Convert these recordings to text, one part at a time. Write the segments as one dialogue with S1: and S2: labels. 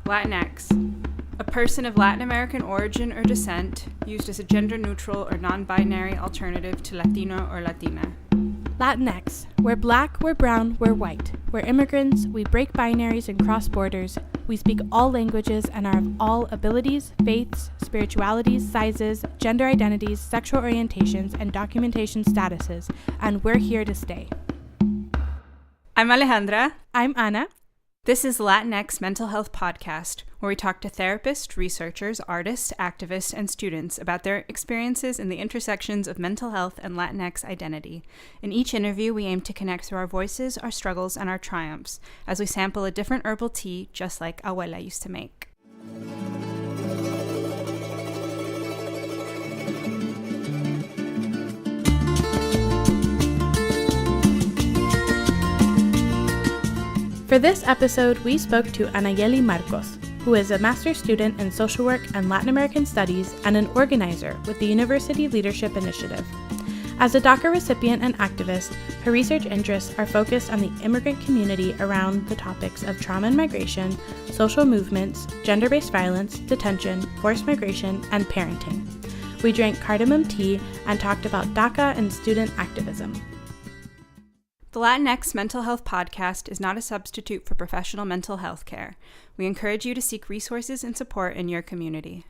S1: Latinx, a person of Latin American origin or descent, used as a gender-neutral or non-binary alternative to Latino or Latina.
S2: Latinx, we're black, we're brown, we're white. We're immigrants, we break binaries and cross borders. We speak all languages and are of all abilities, faiths, spiritualities, sizes, gender identities, sexual orientations, and documentation statuses, and we're here to stay.
S1: I'm Alejandra.
S2: I'm Ana.
S1: This is Latinx Mental Health Podcast, where we talk to therapists, researchers, artists, activists, and students about their experiences in the intersections of mental health and Latinx identity. In each interview, we aim to connect through our voices, our struggles, and our triumphs, as we sample a different herbal tea, just like Abuela used to make.
S2: For this episode, we spoke to Anayeli Marcos, who is a master's student in social work and Latin American studies and an organizer with the University Leadership Initiative. As a DACA recipient and activist, her research interests are focused on the immigrant community around the topics of trauma and migration, social movements, gender-based violence, detention, forced migration, and parenting. We drank cardimum tea and talked about DACA and student activism.
S1: The Latinx Mental Health Podcast is not a substitute for professional mental health care. We encourage you to seek resources and support in your community.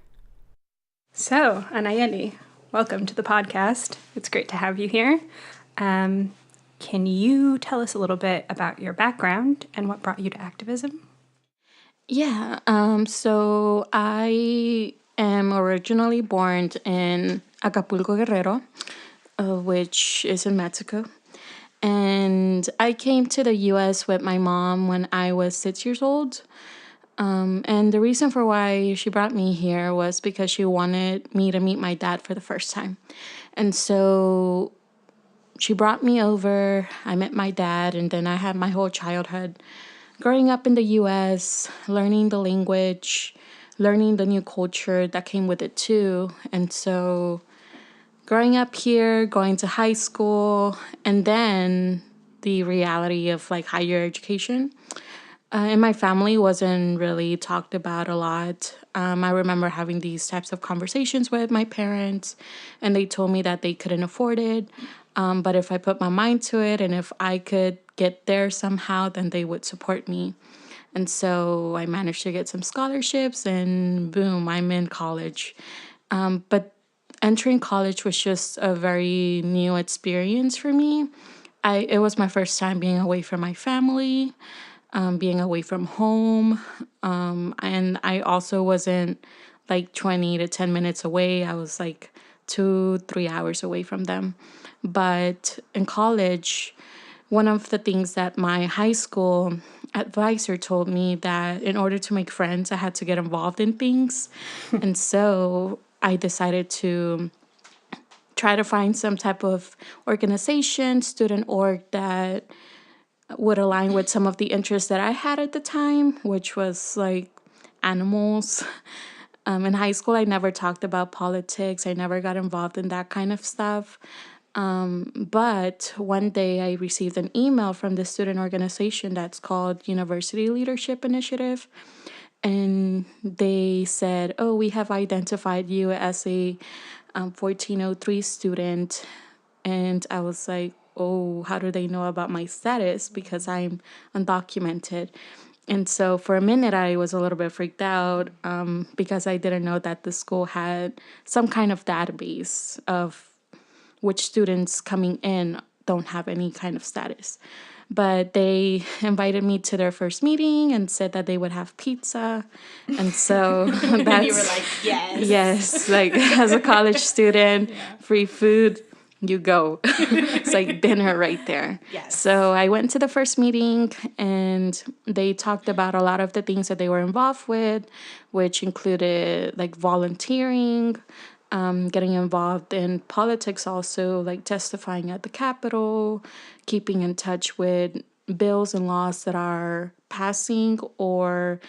S1: So, Anayeli, welcome to the podcast. It's great to have you here. Can you tell us a little bit about your background and what brought you to activism?
S3: Yeah, so I am originally born in Acapulco, Guerrero, which is in Mexico. And I came to the U.S. with my mom when I was 6 years old. And the reason for why she brought me here was because she wanted me to meet my dad for the first time. And so she brought me over, I met my dad, and then I had my whole childhood growing up in the U.S., learning the language, learning the new culture that came with it too. And so growing up here, going to high school, and then the reality of like higher education. And my family wasn't really talked about a lot. I remember having these types of conversations with my parents, and they told me that they couldn't afford it. But if I put my mind to it and if I could get there somehow, then they would support me. And so I managed to get some scholarships, and boom, I'm in college. But entering college was just a very new experience for me. It was my first time being away from my family, being away from home. And I also wasn't like 20 to 10 minutes away. I was like 2-3 hours away from them. But in college, one of the things that my high school advisor told me that in order to make friends, I had to get involved in things. And so I decided to try to find some type of organization, student org that would align with some of the interests that I had at the time, which was like animals. In high school, I never talked about politics. I never got involved in that kind of stuff. But one day I received an email from the student organization that's called University Leadership Initiative. And they said, oh, we have identified you as a 1403 student. And I was like, oh, how do they know about my status? Because I'm undocumented. And so for a minute, I was a little bit freaked out because I didn't know that the school had some kind of database of which students coming in don't have any kind of status. But they invited me to their first meeting and said that they would have pizza. And so that's...
S1: And you were like, yes.
S3: Yes, like as a college student, free food, you go. It's like dinner right there.
S1: Yes.
S3: So I went to the first meeting and they talked about a lot of the things that they were involved with, which included like volunteering, getting involved in politics also, like testifying at the Capitol, keeping in touch with bills and laws that are passing or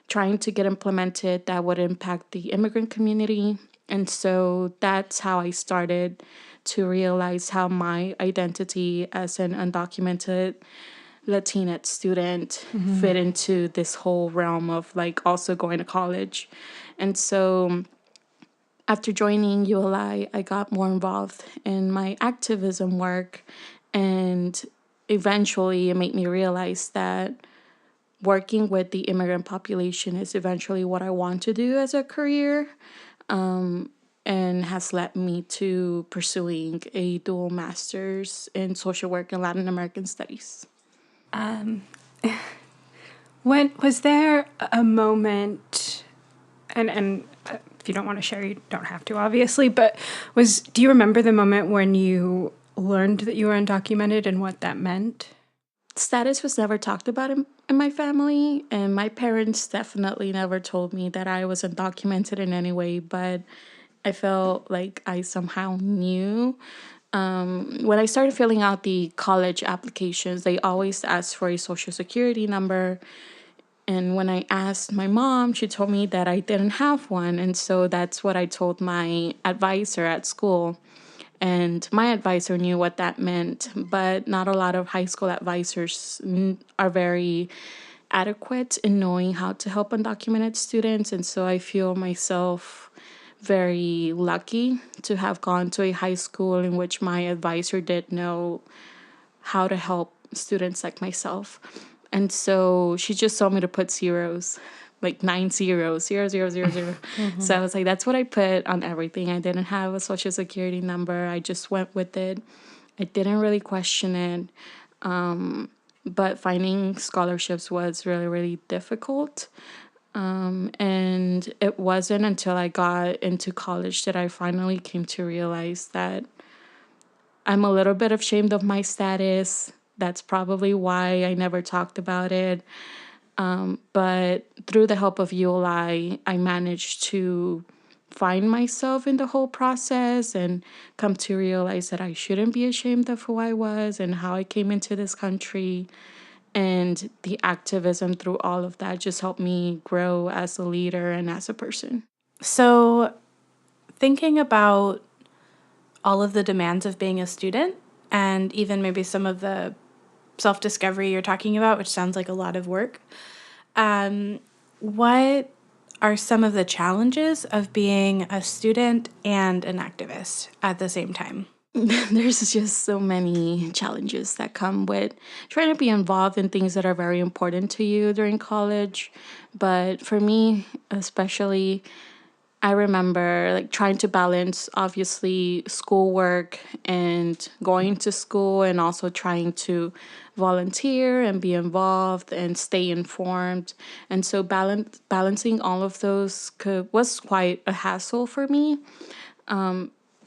S3: trying to get implemented that would impact the immigrant community. And so that's how I started to realize how my identity as an undocumented Latinx student fit into this whole realm of like also going to college. And so after joining ULI, I got more involved in my activism work, and eventually it made me realize that working with the immigrant population is eventually what I want to do as a career, and has led me to pursuing a dual master's in social work and Latin American studies.
S1: When was there a moment, and if you don't want to share, you don't have to, obviously, but do you remember the moment when you learned that you were undocumented and what that meant?
S3: Status was never talked about in my family, and my parents definitely never told me that I was undocumented in any way, but I felt like I somehow knew. When I started filling out the college applications, they always asked for a social security number. And when I asked my mom, she told me that I didn't have one. And so that's what I told my advisor at school. And my advisor knew what that meant, but not a lot of high school advisors are very adequate in knowing how to help undocumented students. And so I feel myself very lucky to have gone to a high school in which my advisor did know how to help students like myself. And so she just told me to put zeros, like 9 zeros, 0, 0, 0, 0. So I was like, that's what I put on everything. I didn't have a social security number. I just went with it. I didn't really question it. But finding scholarships was really, really difficult. And it wasn't until I got into college that I finally came to realize that I'm a little bit ashamed of my status. That's probably why I never talked about it. But through the help of ULI, I managed to find myself in the whole process and come to realize that I shouldn't be ashamed of who I was and how I came into this country. And the activism through all of that just helped me grow as a leader and as a person.
S2: So thinking about all of the demands of being a student and even maybe some of the self-discovery you're talking about, which sounds like a lot of work, what are some of the challenges of being a student and an activist at the same time?
S3: There's just so many challenges that come with trying to be involved in things that are very important to you during college. But for me, especially, I remember like trying to balance obviously schoolwork and going to school, and also trying to volunteer and be involved and stay informed. And so balancing all of those was quite a hassle for me.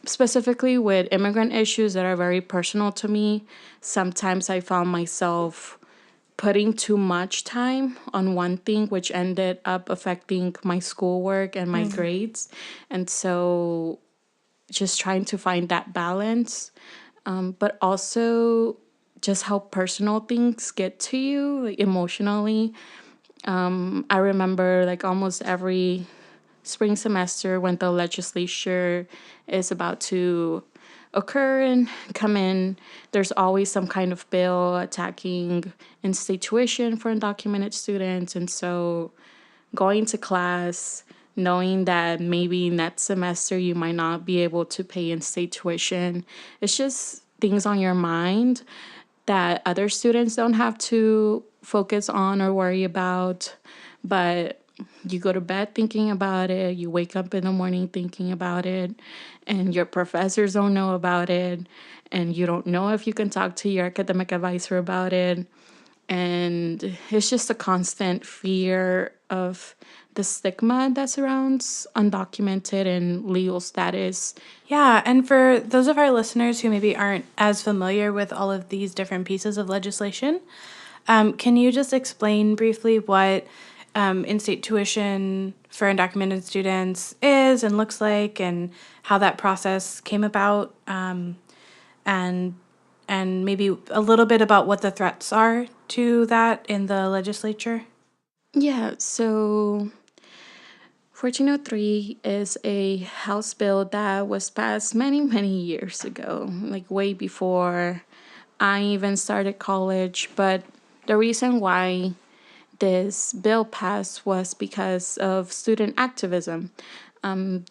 S3: Specifically with immigrant issues that are very personal to me, sometimes I found myself putting too much time on one thing, which ended up affecting my schoolwork and my grades. And so just trying to find that balance, but also just how personal things get to you, like emotionally. I remember like almost every spring semester when the legislature is about to occur and come in, there's always some kind of bill attacking in-state tuition for undocumented students. And so going to class, knowing that maybe next semester you might not be able to pay in-state tuition, it's just things on your mind that other students don't have to focus on or worry about. But you go to bed thinking about it, you wake up in the morning thinking about it, and your professors don't know about it, and you don't know if you can talk to your academic advisor about it. And it's just a constant fear of the stigma that surrounds undocumented and legal status.
S2: Yeah, and for those of our listeners who maybe aren't as familiar with all of these different pieces of legislation, can you just explain briefly what in-state tuition for undocumented students is and looks like, and how that process came about, and maybe a little bit about what the threats are to that in the legislature?
S3: Yeah, so 1403 is a House bill that was passed many, many years ago, like way before I even started college. But the reason why this bill passed was because of student activism.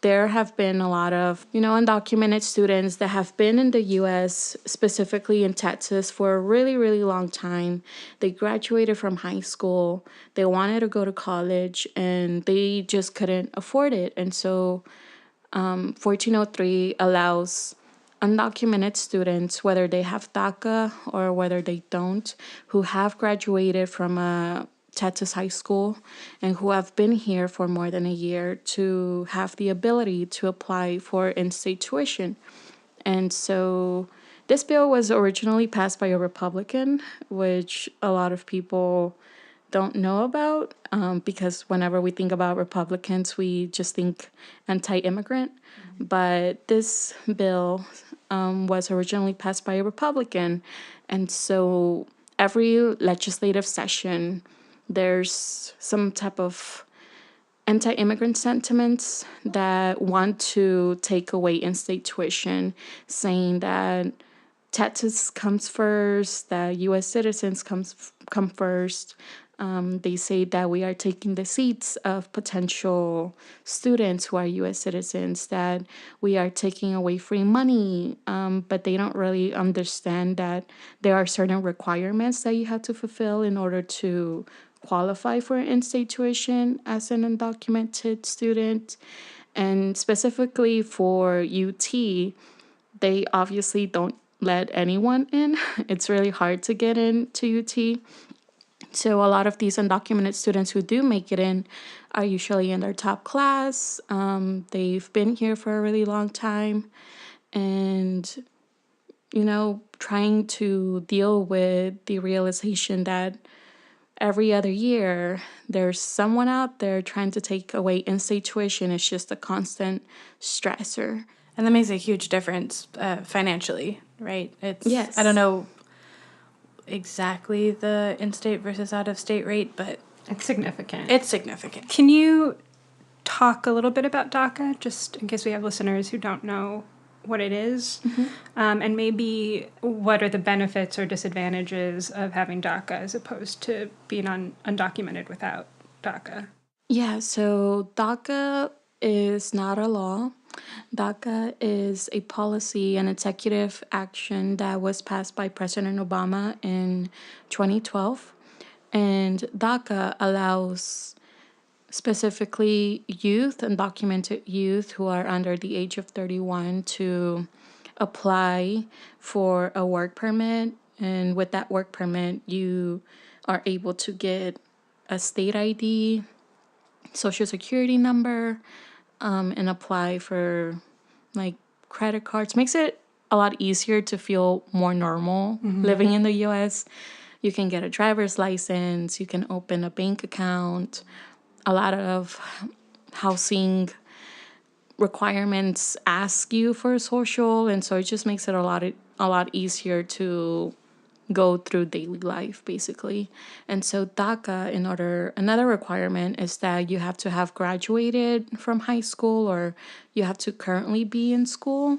S3: There have been a lot of, undocumented students that have been in the U.S., specifically in Texas, for a really, really long time. They graduated from high school. They wanted to go to college, and they just couldn't afford it. And so 1403 allows undocumented students, whether they have DACA or whether they don't, who have graduated from a Texas high school and who have been here for more than a year, to have the ability to apply for in-state tuition. And so this bill was originally passed by a Republican, which a lot of people don't know about, because whenever we think about Republicans, we just think anti-immigrant. But this bill was originally passed by a Republican. And so every legislative session, there's some type of anti-immigrant sentiments that want to take away in-state tuition, saying that Texas comes first, that U.S. citizens come first. They say that we are taking the seats of potential students who are U.S. citizens, that we are taking away free money, but they don't really understand that there are certain requirements that you have to fulfill in order to qualify for in-state tuition as an undocumented student. And specifically for UT, they obviously don't let anyone in. It's really hard to get into UT. So a lot of these undocumented students who do make it in are usually in their top class. They've been here for a really long time, and, trying to deal with the realization that every other year there's someone out there trying to take away in-state tuition. It's just a constant stressor.
S2: And that makes a huge difference financially, right?
S3: Yes.
S2: I don't know exactly the in-state versus out-of-state rate, but
S1: it's significant.
S2: It's significant.
S1: Can you talk a little bit about DACA, just in case we have listeners who don't know what it is?
S3: Mm-hmm.
S1: And maybe what are the benefits or disadvantages of having DACA as opposed to being undocumented without DACA?
S3: Yeah, so DACA is not a law. DACA is a policy and executive action that was passed by President Obama in 2012. And DACA allows specifically youth, undocumented youth who are under the age of 31, to apply for a work permit. And with that work permit, you are able to get a state ID, social security number, and apply for credit cards. Makes it a lot easier to feel more normal living in the U.S. You can get a driver's license, you can open a bank account. A lot of housing requirements ask you for a social, and so it just makes it a lot easier to go through daily life, basically. And so DACA, another requirement is that you have to have graduated from high school, or you have to currently be in school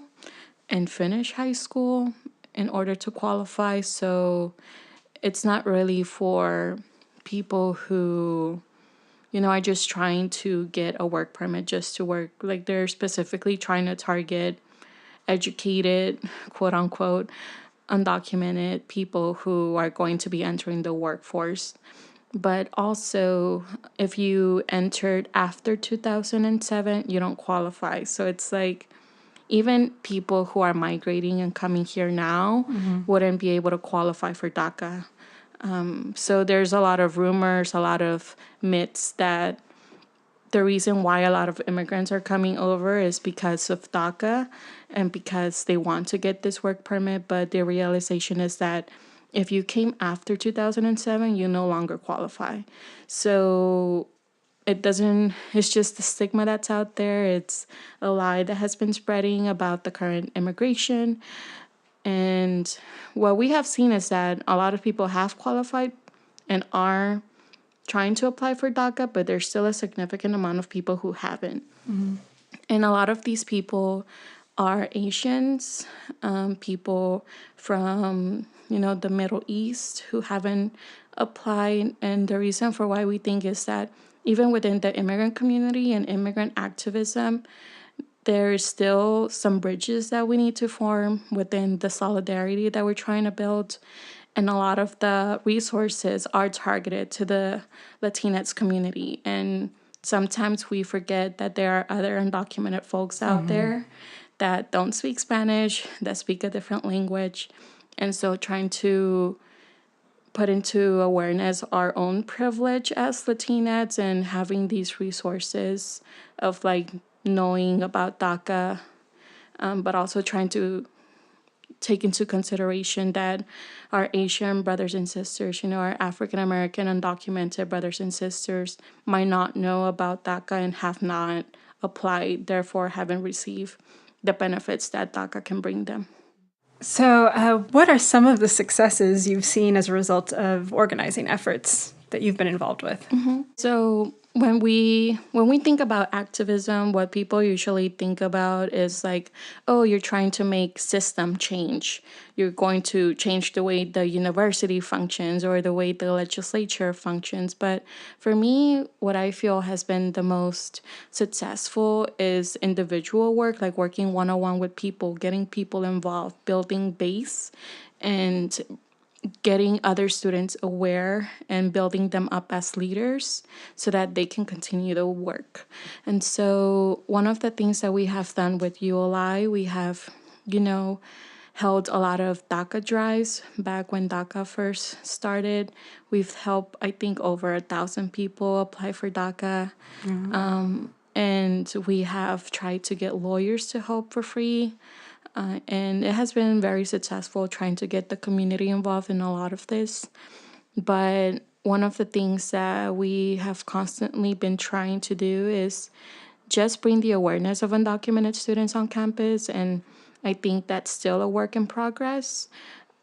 S3: and finish high school in order to qualify. So it's not really for people who, are just trying to get a work permit just to work. They're specifically trying to target educated, quote unquote, undocumented people who are going to be entering the workforce. But also, if you entered after 2007, you don't qualify. So it's even people who are migrating and coming here now wouldn't be able to qualify for DACA. So there's a lot of rumors, a lot of myths that the reason why a lot of immigrants are coming over is because of DACA and because they want to get this work permit. But the realization is that if you came after 2007, you no longer qualify. So it's just the stigma that's out there. It's a lie that has been spreading about the current immigration. And what we have seen is that a lot of people have qualified and are trying to apply for DACA, but there's still a significant amount of people who haven't. And a lot of these people are Asians, people from, the Middle East who haven't applied. And the reason for why we think is that even within the immigrant community and immigrant activism, there's still some bridges that we need to form within the solidarity that we're trying to build. And a lot of the resources are targeted to the Latinx community. And sometimes we forget that there are other undocumented folks out there that don't speak Spanish, that speak a different language. And so trying to put into awareness our own privilege as Latinx and having these resources of like knowing about DACA, but also trying to take into consideration that our Asian brothers and sisters, our African American undocumented brothers and sisters might not know about DACA and have not applied, therefore haven't received the benefits that DACA can bring them.
S1: So what are some of the successes you've seen as a result of organizing efforts that you've been involved with?
S3: So when we think about activism, what people usually think about is like, oh, you're trying to make system change. You're going to change the way the university functions or the way the legislature functions. But for me, what I feel has been the most successful is individual work, like working one-on-one with people, getting people involved, building base, and getting other students aware and building them up as leaders so that they can continue the work. And so one of the things that we have done with ULI, we have, held a lot of DACA drives back when DACA first started. We've helped, I think, over 1,000 people apply for DACA. And we have tried to get lawyers to help for free. And it has been very successful trying to get the community involved in a lot of this. But one of the things that we have constantly been trying to do is just bring the awareness of undocumented students on campus. And I think that's still a work in progress.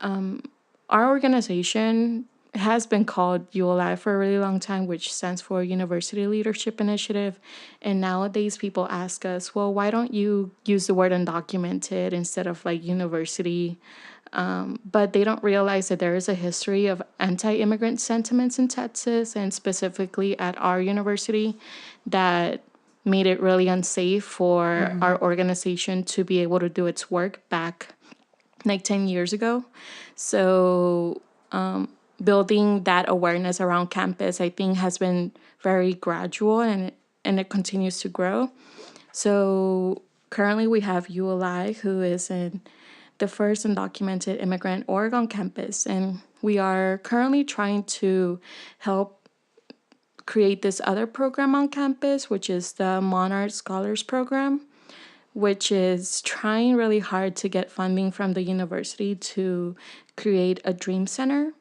S3: Our organization has been called ULI for a really long time, which stands for University Leadership Initiative. And nowadays people ask us, well, why don't you use the word undocumented instead of like university? But they don't realize that there is a history of anti-immigrant sentiments in Texas and specifically at our university that made it really unsafe for our organization to be able to do its work back like 10 years ago. So building that awareness around campus, I think, has been very gradual and it continues to grow. So currently we have ULI, who is in the first undocumented immigrant org on campus. And we are currently trying to help create this other program on campus, which is the Monarch Scholars Program, which is trying really hard to get funding from the university to create a dream center.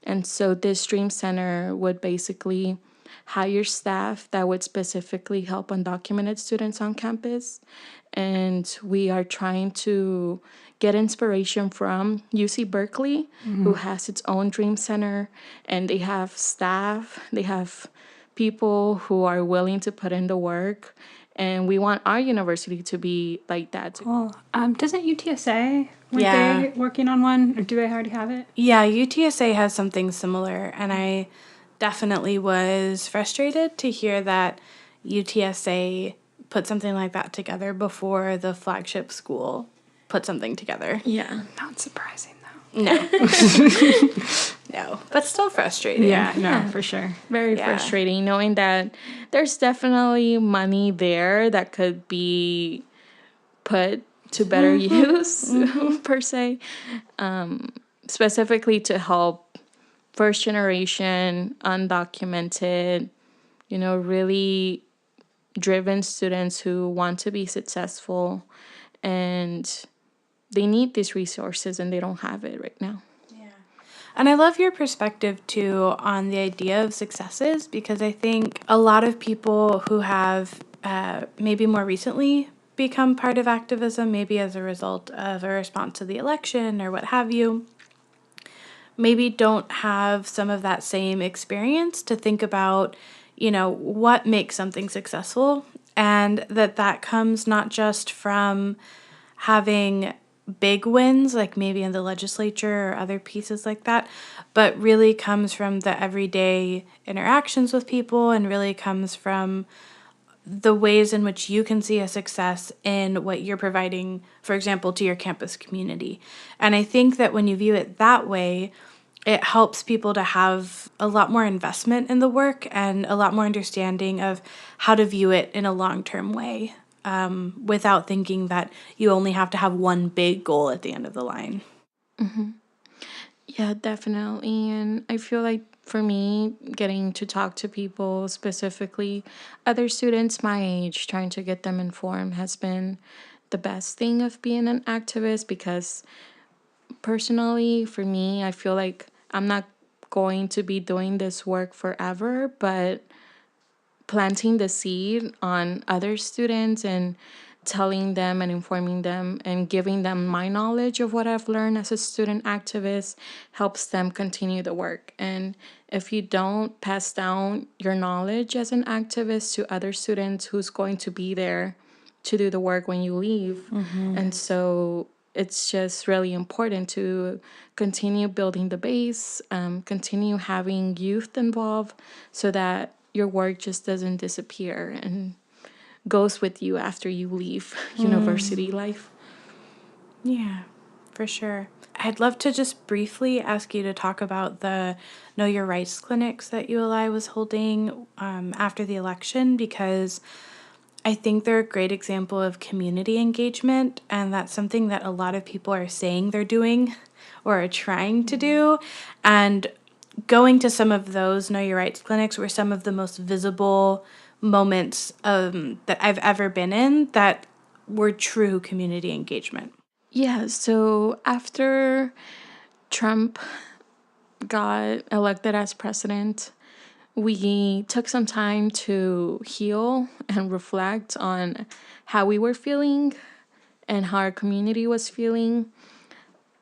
S3: And so this dream center would basically hire staff that would specifically help undocumented students on campus. And we are trying to get inspiration from UC Berkeley, who has its own dream center. And they have staff, they have people who are willing to put in the work. And we want our university to be like that.
S1: Cool. Doesn't UTSA, they working on one? Or do they already have it?
S2: Yeah, UTSA has something similar. And I definitely was frustrated to hear that UTSA put something like that together before the flagship school put something together.
S3: Yeah.
S1: Not surprising, though.
S2: No. No, but still frustrating.
S1: Yeah, for sure.
S3: Very frustrating knowing that there's definitely money there that could be put to better use, per se, specifically to help first generation, undocumented, really driven students who want to be successful, and they need these resources and they don't have it right now.
S2: And I love your perspective, too, on the idea of successes, because I think a lot of people who have maybe more recently become part of activism, maybe as a result of a response to the election or what have you, maybe don't have some of that same experience to think about, what makes something successful, and that comes not just from having big wins, like maybe in the legislature or other pieces like that, but really comes from the everyday interactions with people and really comes from the ways in which you can see a success in what you're providing, for example, to your campus community. And I think that when you view it that way, it helps people to have a lot more investment in the work and a lot more understanding of how to view it in a long-term way, without thinking that you only have to have one big goal at the end of the line.
S3: Yeah, definitely. And I feel like for me, getting to talk to people, specifically other students my age, trying to get them informed has been the best thing of being an activist, because personally, for me, I feel like I'm not going to be doing this work forever, but planting the seed on other students and telling them and informing them and giving them my knowledge of what I've learned as a student activist helps them continue the work. And if you don't pass down your knowledge as an activist to other students, who's going to be there to do the work when you leave? And so it's just really important to continue building the base, continue having youth involved so that your work just doesn't disappear and goes with you after you leave university life.
S2: Yeah, for sure. I'd love to just briefly ask you to talk about the Know Your Rights clinics that ULI was holding after the election, because I think they're a great example of community engagement, and that's something that a lot of people are saying they're doing or are trying to do. And going to some of those Know Your Rights clinics were some of the most visible moments that I've ever been in that were true community engagement.
S3: Yeah, so after Trump got elected as president, we took some time to heal and reflect on how we were feeling and how our community was feeling.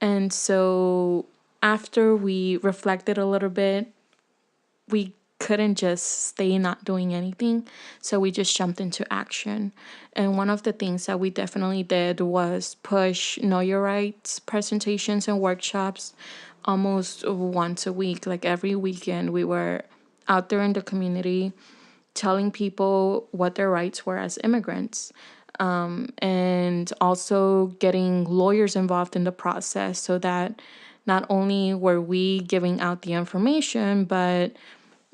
S3: And so after we reflected a little bit, we couldn't just stay not doing anything. So we just jumped into action. And one of the things that we definitely did was push Know Your Rights presentations and workshops almost once a week. Like every weekend, we were out there in the community telling people what their rights were as immigrants. And also getting lawyers involved in the process so that not only were we giving out the information, but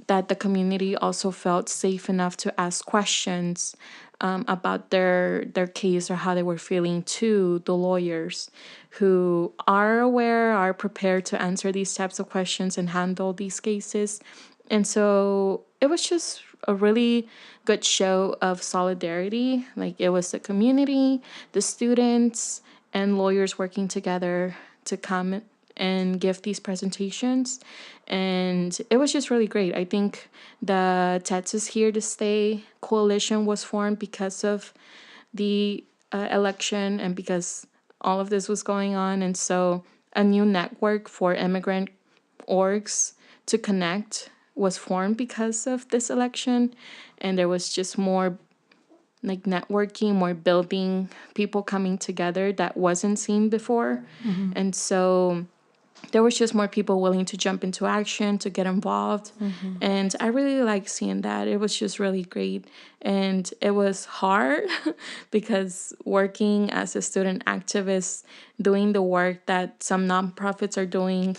S3: that the community also felt safe enough to ask questions about their case or how they were feeling to the lawyers who are aware, are prepared to answer these types of questions and handle these cases. And so it was just a really good show of solidarity. Like, it was the community, the students, and lawyers working together to come and give these presentations. And it was just really great. I think the Texas Here to Stay coalition was formed because of the election and because all of this was going on. And so a new network for immigrant orgs to connect was formed because of this election. And there was just more like networking, more building, people coming together that wasn't seen before. And so there was just more people willing to jump into action, to get involved. And I really like seeing that. It was just really great. And it was hard because working as a student activist, doing the work that some nonprofits are doing,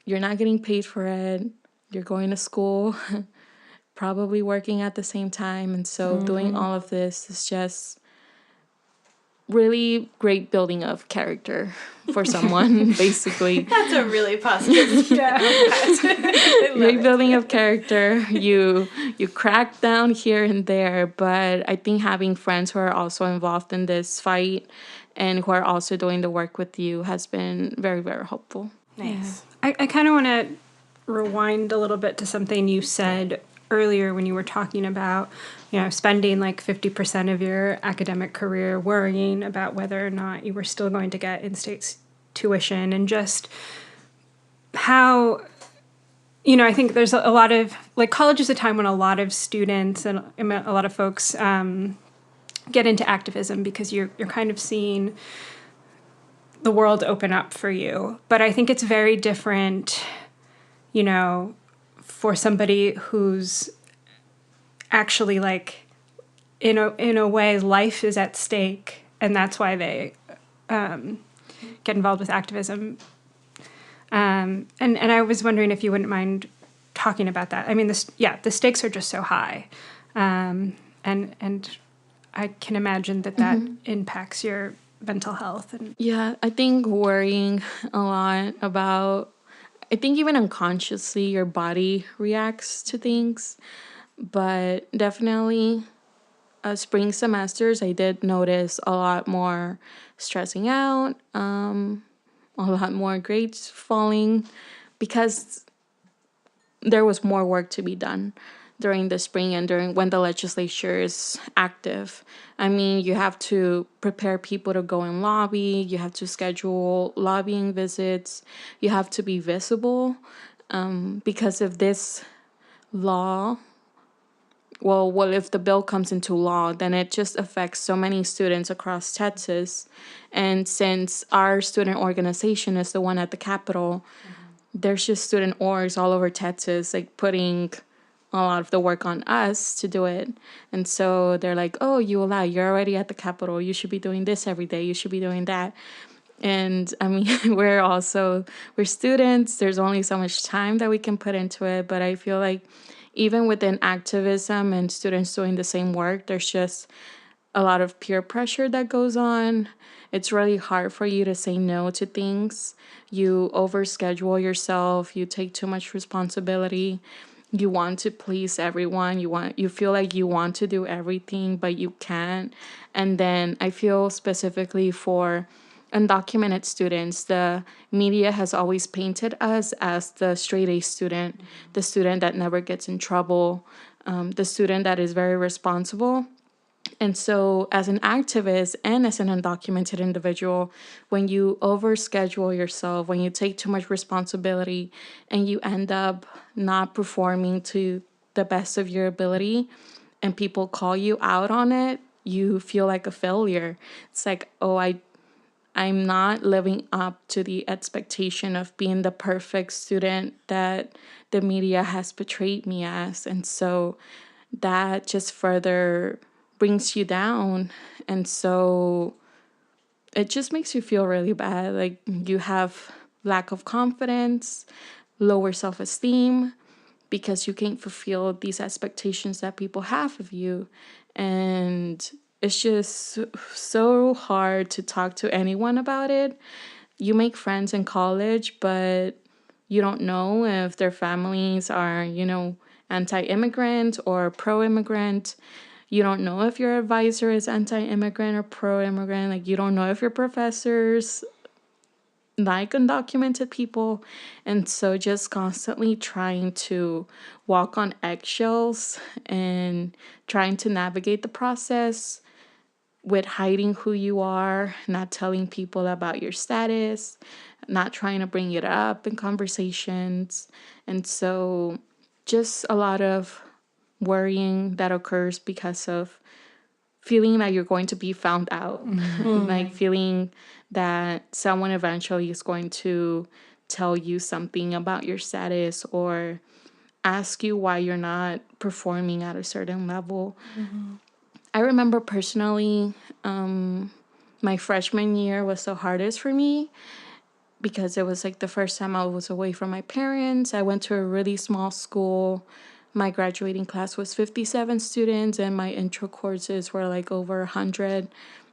S3: you're not getting paid for it. You're going to school, probably working at the same time. And so doing all of this is just really great building of character for someone, basically.
S2: That's a really positive
S3: Great building of character. You crack down here and there, but I think having friends who are also involved in this fight and who are also doing the work with you has been very, very helpful.
S2: Nice.
S1: Yeah. I kind of want to rewind a little bit to something you said earlier when you were talking about, spending like 50% of your academic career worrying about whether or not you were still going to get in-state tuition, and just how, I think there's a lot of, like, college is a time when a lot of students and a lot of folks get into activism because you're kind of seeing the world open up for you. But I think it's very different, you know, for somebody who's actually like, in a way, life is at stake, and that's why they get involved with activism. And I was wondering if you wouldn't mind talking about that. I mean, the stakes are just so high, and I can imagine that impacts your mental health. And
S3: yeah, I think worrying a lot about, I think even unconsciously your body reacts to things, but definitely spring semesters I did notice a lot more stressing out, a lot more grades falling, because there was more work to be done during the spring and during when the legislature is active. I mean, you have to prepare people to go and lobby, you have to schedule lobbying visits, you have to be visible, because of this law. Well, if the bill comes into law, then it just affects so many students across Texas. And since our student organization is the one at the Capitol, there's just student orgs all over Texas, like putting a lot of the work on us to do it. And so they're like, oh, you're already at the Capitol. You should be doing this every day. You should be doing that. And I mean, we're students. There's only so much time that we can put into it. But I feel like even within activism and students doing the same work, there's just a lot of peer pressure that goes on. It's really hard for you to say no to things. You overschedule yourself. You take too much responsibility. You want to please everyone. You feel like you want to do everything, but you can't. And then I feel specifically for undocumented students, the media has always painted us as the straight A student, the student that never gets in trouble, the student that is very responsible. And so as an activist and as an undocumented individual, when you overschedule yourself, when you take too much responsibility and you end up not performing to the best of your ability and people call you out on it, you feel like a failure. It's like, oh, I'm not living up to the expectation of being the perfect student that the media has portrayed me as. And so that just further brings you down. And so it just makes you feel really bad. Like you have lack of confidence, lower self-esteem, because you can't fulfill these expectations that people have of you. And it's just so hard to talk to anyone about it. You make friends in college, but you don't know if their families are, anti-immigrant or pro-immigrant. You don't know if your advisor is anti-immigrant or pro-immigrant. Like, you don't know if your professors like undocumented people. And so just constantly trying to walk on eggshells and trying to navigate the process with hiding who you are, not telling people about your status, not trying to bring it up in conversations. And so just a lot of worrying that occurs because of feeling that you're going to be found out, like feeling that someone eventually is going to tell you something about your status or ask you why you're not performing at a certain level. I remember personally, my freshman year was the hardest for me because it was like the first time I was away from my parents. I went to a really small school. My graduating class was 57 students and my intro courses were like over 100.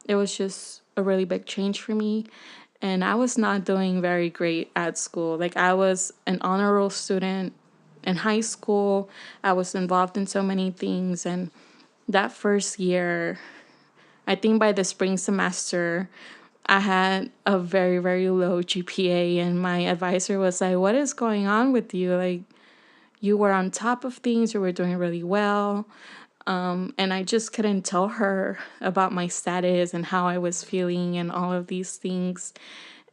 S3: It was just a really big change for me. And I was not doing very great at school. Like, I was an honor roll student in high school. I was involved in so many things. And that first year, I think by the spring semester, I had a very, very low GPA. And my advisor was like, what is going on with you? Like, you were on top of things. You were doing really well. And I just couldn't tell her about my status and how I was feeling and all of these things.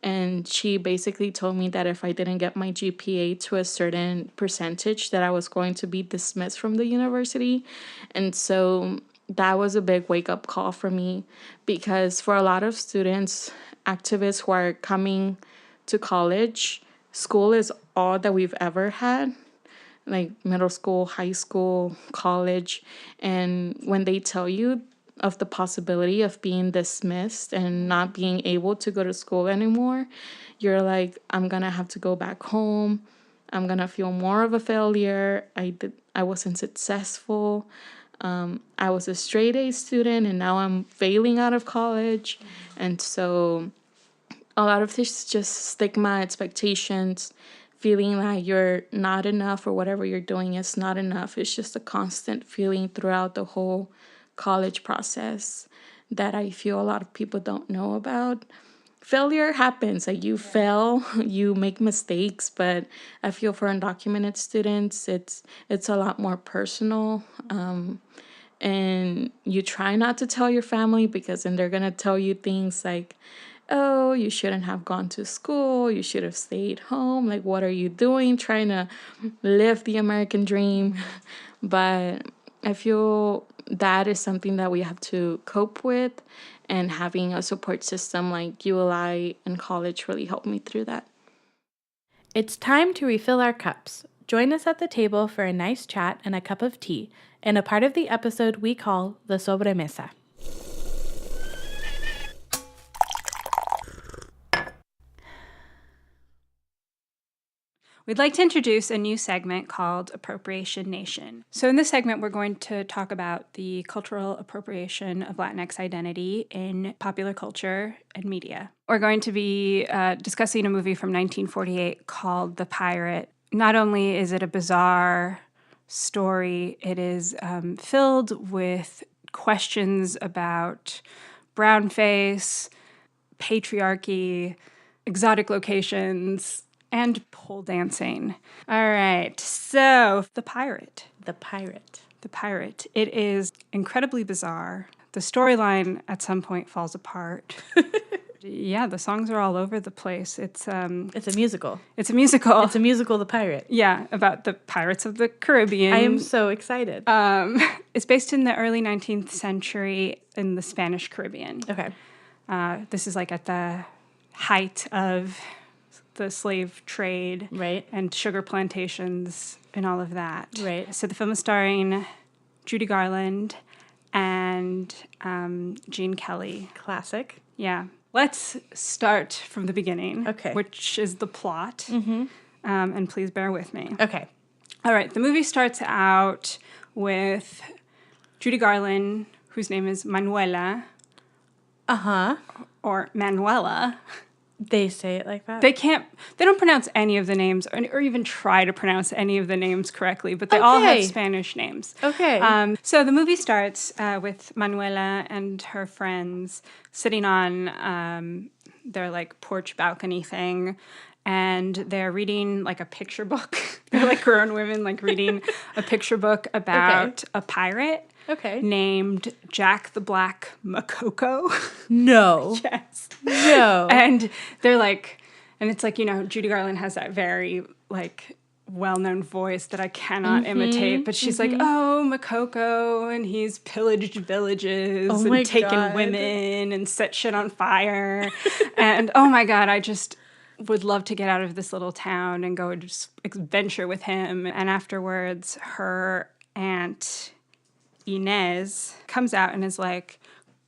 S3: And she basically told me that if I didn't get my GPA to a certain percentage, that I was going to be dismissed from the university. And so that was a big wake-up call for me, because for a lot of students, activists who are coming to college, school is all that we've ever had, like middle school, high school, college. And when they tell you of the possibility of being dismissed and not being able to go to school anymore, you're like, I'm gonna have to go back home. I'm gonna feel more of a failure. I wasn't successful. I was a straight A student and now I'm failing out of college. And so a lot of this just stigma, expectations, feeling like you're not enough or whatever you're doing is not enough. It's just a constant feeling throughout the whole college process that I feel a lot of people don't know about. Failure happens, like you fail, you make mistakes, but I feel for undocumented students, it's a lot more personal. And you try not to tell your family, because then they're gonna tell you things like, oh, you shouldn't have gone to school, you should have stayed home, like what are you doing trying to live the American dream? But I feel that is something that we have to cope with, and having a support system like ULI in college really helped me through that.
S2: It's time to refill our cups. Join us at the table for a nice chat and a cup of tea in a part of the episode we call the sobremesa.
S1: We'd like to introduce a new segment called Appropriation Nation. So in this segment, we're going to talk about the cultural appropriation of Latinx identity in popular culture and media. We're going to be discussing a movie from 1948 called The Pirate. Not only is it a bizarre story, it is filled with questions about brownface, patriarchy, exotic locations, and pole dancing. All right, so The Pirate.
S2: The Pirate.
S1: The Pirate. It is incredibly bizarre. The storyline at some point falls apart. Yeah, the songs are all over the place. It's a
S2: musical.
S1: It's a musical.
S2: It's a musical, The Pirate.
S1: Yeah, about the pirates of the Caribbean.
S2: I am so excited.
S1: It's based in the early 19th century in the Spanish Caribbean.
S2: Okay.
S1: This is like at the height of the slave trade,
S2: right,
S1: and sugar plantations and all of that.
S2: Right.
S1: So the film is starring Judy Garland and Gene Kelly.
S2: Classic.
S1: Yeah. Let's start from the beginning.
S2: Okay.
S1: Which is the plot.
S2: Mm-hmm.
S1: And please bear with me.
S2: Okay.
S1: All right. The movie starts out with Judy Garland, whose name is Manuela.
S2: Uh-huh.
S1: Or Manuela.
S2: They say it like that?
S1: They don't pronounce any of the names or even try to pronounce any of the names correctly, but they all have Spanish names.
S2: Okay.
S1: So the movie starts with Manuela and her friends sitting on their like porch balcony thing, and they're reading like a picture book. They're like grown women like reading a picture book about a pirate.
S2: Okay.
S1: Named Jack the Black Coco.
S2: No.
S1: Yes.
S2: No.
S1: And they're like, and it's like, you know, Judy Garland has that very like well-known voice that I cannot imitate, but she's like, oh, Makoko, and he's pillaged villages and taken women and set shit on fire. And oh my God, I just would love to get out of this little town and go and just adventure with him. And afterwards, her aunt Inez comes out and is like,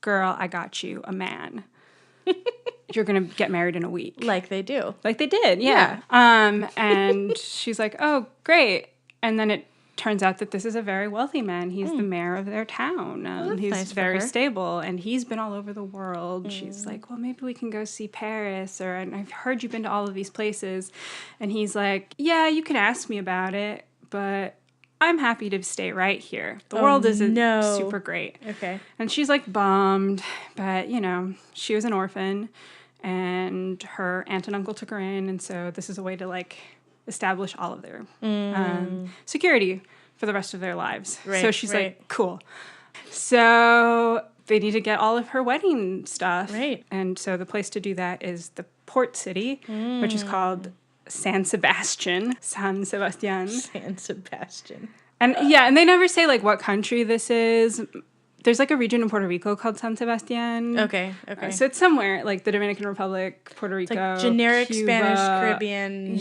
S1: girl, I got you a man. You're going to get married in a week.
S2: Like they do.
S1: Like they did, yeah. And she's like, oh, great. And then it turns out that this is a very wealthy man. He's the mayor of their town. He's
S2: nice
S1: very stable, and he's been all over the world. She's like, well, maybe we can go see Paris, and I've heard you've been to all of these places. And he's like, yeah, you can ask me about it, but I'm happy to stay right here. The world isn't super great.
S2: Okay.
S1: And she's like bummed, but you know, she was an orphan and her aunt and uncle took her in. And so this is a way to like establish all of their security for the rest of their lives.
S2: Right,
S1: so she's like, cool. So they need to get all of her wedding stuff.
S2: Right.
S1: And so the place to do that is the port city, which is called San Sebastian.
S2: San Sebastian.
S1: And yeah, and they never say like what country this is. There's like a region in Puerto Rico called San Sebastian.
S2: Okay.
S1: So it's somewhere like the Dominican Republic, Puerto Rico,
S2: It's like generic
S1: Cuba.
S2: Spanish Caribbean.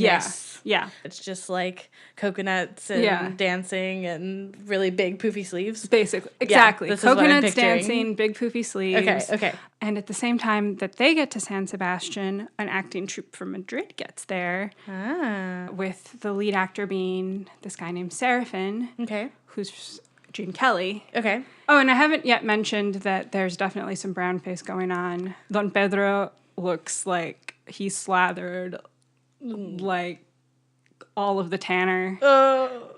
S1: Yeah.
S2: It's just like coconuts and dancing and really big poofy sleeves.
S1: Basically. Exactly.
S2: Yeah, this is what I'm
S1: coconuts,
S2: picturing.
S1: dancing, big poofy sleeves.
S2: Okay.
S1: And at the same time that they get to San Sebastian, an acting troupe from Madrid gets there. With the lead actor being this guy named Seraphin.
S2: Okay.
S1: Who's Gene Kelly.
S2: Okay.
S1: Oh, and I haven't yet mentioned that there's definitely some brown face going on. Don Pedro looks like he's slathered like all of the tanner.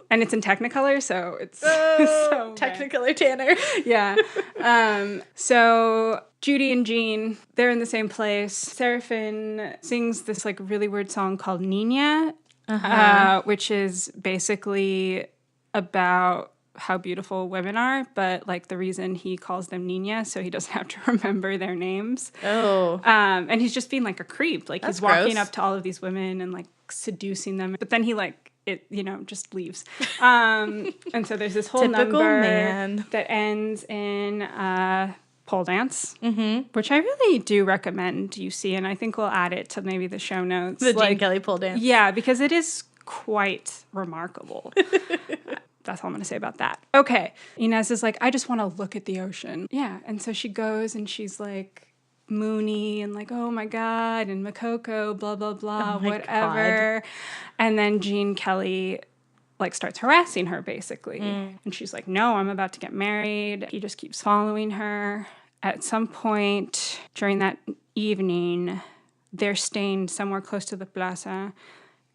S1: And it's in Technicolor, so it's so
S2: Technicolor tanner.
S1: Yeah. So Judy and Jean, they're in the same place. Seraphin sings this like really weird song called Niña, which is basically about how beautiful women are, but like the reason he calls them Niña, so he doesn't have to remember their names. And he's just being like a creep. Like
S2: That's
S1: he's walking
S2: gross.
S1: up to all of these women and like seducing them, but then he like just leaves. And so there's this whole
S2: Typical
S1: number
S2: man.
S1: that ends in pole dance, which I really do recommend you see, and I think we'll add it to maybe the show notes.
S2: The Gene Kelly pole dance.
S1: Yeah, because it is quite remarkable. That's all I'm going to say about that. Okay. Inez is like, I just want to look at the ocean. Yeah. And so she goes and she's like moony and like, oh my God, and Coco, blah, blah, blah, whatever. God. And then Gene Kelly like starts harassing her basically. And she's like, no, I'm about to get married. He just keeps following her. At some point during that evening, they're staying somewhere close to the plaza,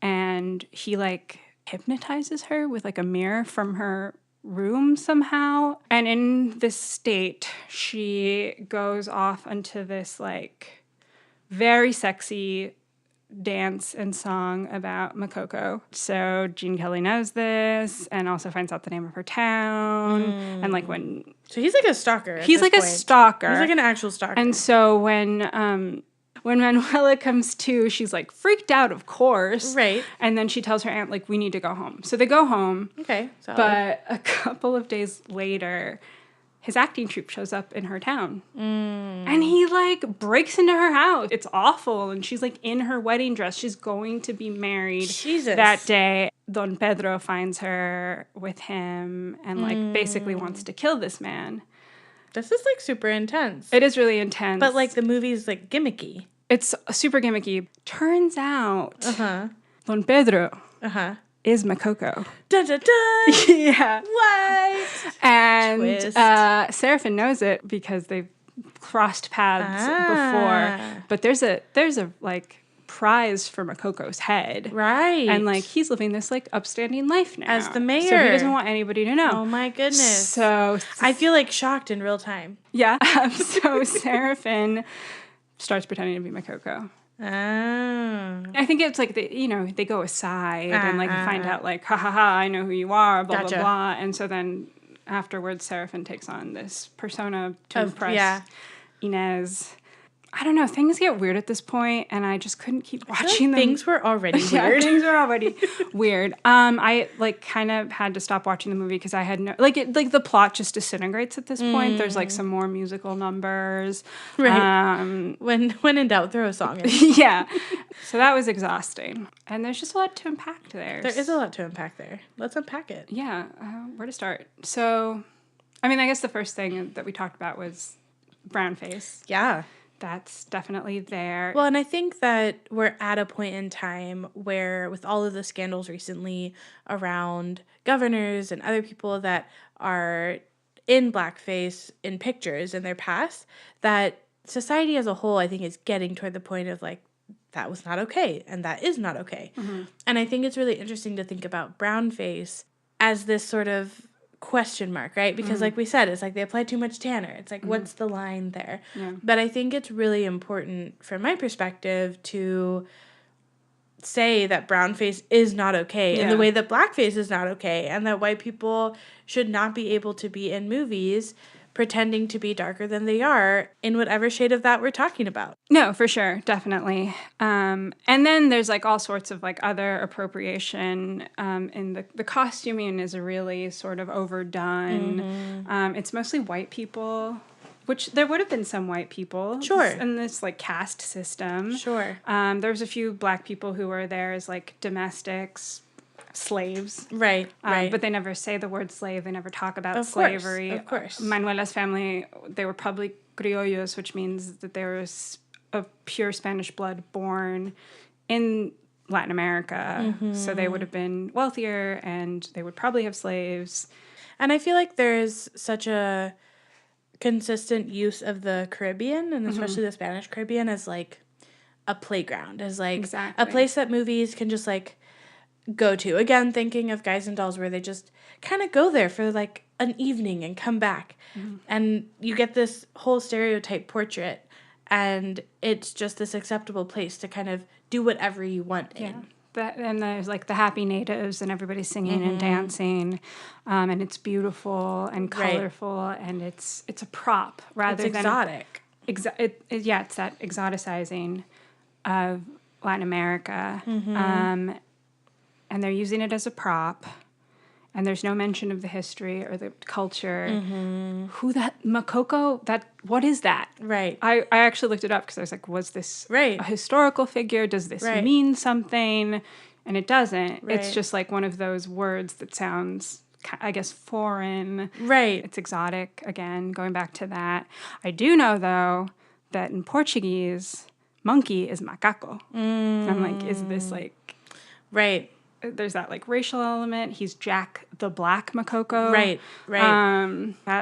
S1: and he like hypnotizes her with like a mirror from her room somehow. And in this state, she goes off into this like very sexy dance and song about Coco. So Gene Kelly knows this and also finds out the name of her town. And like
S2: So he's like a stalker.
S1: He's like a stalker.
S2: He's like an actual stalker.
S1: And so when Manuela comes to, she's like freaked out, of course.
S2: Right.
S1: And then she tells her aunt, like, we need to go home. So they go home.
S2: Okay. Solid.
S1: But a couple of days later, his acting troupe shows up in her town. And he like breaks into her house. It's awful. And she's like in her wedding dress. She's going to be married that day. Don Pedro finds her with him and like basically wants to kill this man.
S2: This is like super intense.
S1: It is really intense.
S2: But like the movie's like gimmicky.
S1: It's super gimmicky. Turns out Don Pedro is Coco.
S2: Dun, dun, dun.
S1: Yeah.
S2: What?
S1: And
S2: Twist.
S1: Seraphin knows it because they've crossed paths before. But there's a like prize for Coco's head.
S2: Right.
S1: And like he's living this like upstanding life now.
S2: As the mayor.
S1: So he doesn't want anybody to know.
S2: Oh my goodness.
S1: So
S2: I feel like shocked in real time.
S1: Yeah. So Seraphin starts pretending to be Coco.
S2: Oh.
S1: I think it's like they go aside and like find out like ha ha ha, I know who you are, blah blah blah. And so then afterwards Seraphin takes on this persona to impress Inez. I don't know, things get weird at this point, and I just couldn't keep watching them.
S2: Things were already weird.
S1: Yeah, things were already weird. I like kind of had to stop watching the movie because I had no the plot just disintegrates at this point. There's like some more musical numbers.
S2: Right. When in doubt, throw a song in.
S1: Yeah. So that was exhausting. And there's just a lot to unpack there.
S2: There is a lot to unpack there. Let's unpack it.
S1: Yeah. Where to start? So, I mean, I guess the first thing that we talked about was brown face.
S2: Yeah.
S1: That's definitely there.
S2: Well, and I think that we're at a point in time where with all of the scandals recently around governors and other people that are in blackface in pictures in their past, that society as a whole, I think, is getting toward the point of like, that was not okay and that is not okay. And I think it's really interesting to think about brown face as this sort of question mark, right? Because like we said, it's like they apply too much tanner. It's like, what's the line there? Yeah. But I think it's really important from my perspective to say that brown face is not okay in the way that blackface is not okay, and that white people should not be able to be in movies pretending to be darker than they are in whatever shade of that we're talking about.
S1: No, for sure, definitely. And then there's like all sorts of like other appropriation in the costuming is really sort of overdone. It's mostly white people, which there would have been some white people in this like caste system.
S2: Sure.
S1: There's a few black people who were there as like domestics, slaves.
S2: Right.
S1: But they never say the word slave. They never talk about slavery.
S2: Of course.
S1: Manuela's family, they were probably criollos, which means that they were of pure Spanish blood born in Latin America. So they would have been wealthier and they would probably have slaves.
S2: And I feel like there's such a consistent use of the Caribbean, and especially the Spanish Caribbean, as like a playground, as like a place that movies can just like go to. Again, thinking of Guys and Dolls, where they just kind of go there for like an evening and come back. And you get this whole stereotype portrait, and it's just this acceptable place to kind of do whatever you want in.
S1: And there's like the happy natives and everybody's singing and dancing, and it's beautiful and colorful, and it's a prop rather than
S2: exotic.
S1: It's that exoticizing of Latin America, and they're using it as a prop, and there's no mention of the history or the culture. Who Coco? What is that?
S2: Right.
S1: I actually looked it up because I was like, was this a historical figure? Does this mean something? And it doesn't. It's just like one of those words that sounds, I guess, foreign.
S2: Right.
S1: It's exotic, again, going back to that. I do know, though, that in Portuguese, monkey is macaco. I'm like, is this like...
S2: Right.
S1: There's that like racial element. He's Jack the Black Makoko.
S2: Right.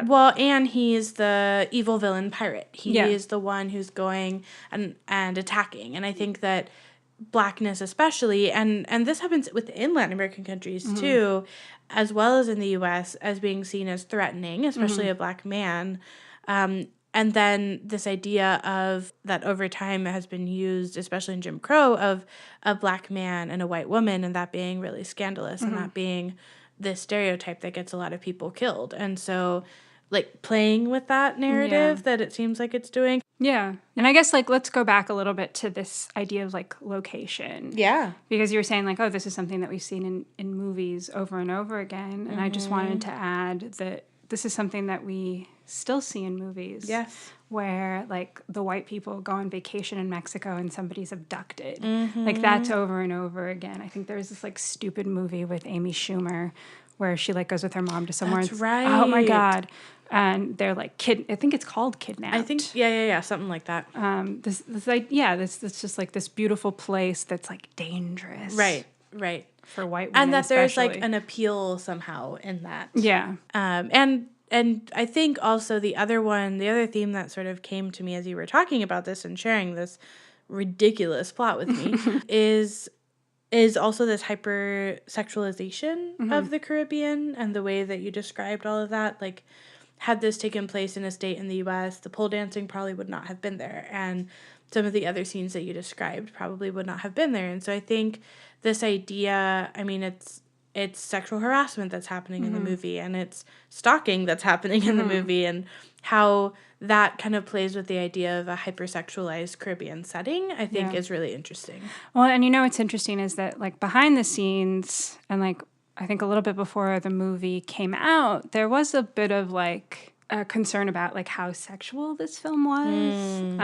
S2: Well, and he's the evil villain pirate. He is the one who's going and attacking. And I think that Blackness especially, and this happens within Latin American countries too, as well as in the U.S., as being seen as threatening, especially a Black man. And then this idea of that over time has been used, especially in Jim Crow, of a Black man and a white woman, and that being really scandalous and that being this stereotype that gets a lot of people killed. And so, like, playing with that narrative that it seems like it's doing.
S1: Yeah. And I guess, like, let's go back a little bit to this idea of, like, location.
S2: Yeah.
S1: Because you were saying, like, oh, this is something that we've seen in movies over and over again. And I just wanted to add that this is something that we still see in movies.
S2: Yes.
S1: Where, like, the white people go on vacation in Mexico and somebody's abducted. Like, that's over and over again. I think there was this, like, stupid movie with Amy Schumer where she, like, goes with her mom to somewhere.
S2: That's right.
S1: Oh, my God. And they're, like, I think it's called Kidnapped.
S2: I think, yeah, something like that.
S1: This just, like, this beautiful place that's, like, dangerous.
S2: Right.
S1: For white women,
S2: and that there's
S1: especially.
S2: like an appeal somehow in that.
S1: Yeah.
S2: And I think also the other theme that sort of came to me as you were talking about this and sharing this ridiculous plot with me is also this hypersexualization of the Caribbean, and the way that you described all of that. Like, had this taken place in a state in the U.S., the pole dancing probably would not have been there, and some of the other scenes that you described probably would not have been there. And so I think this idea, I mean, it's sexual harassment that's happening in the movie, and it's stalking that's happening in the movie, and how that kind of plays with the idea of a hypersexualized Caribbean setting, I think is really interesting.
S1: Well, and you know what's interesting is that, like, behind the scenes, and, like, I think a little bit before the movie came out, there was a bit of, like, a concern about, like, how sexual this film was.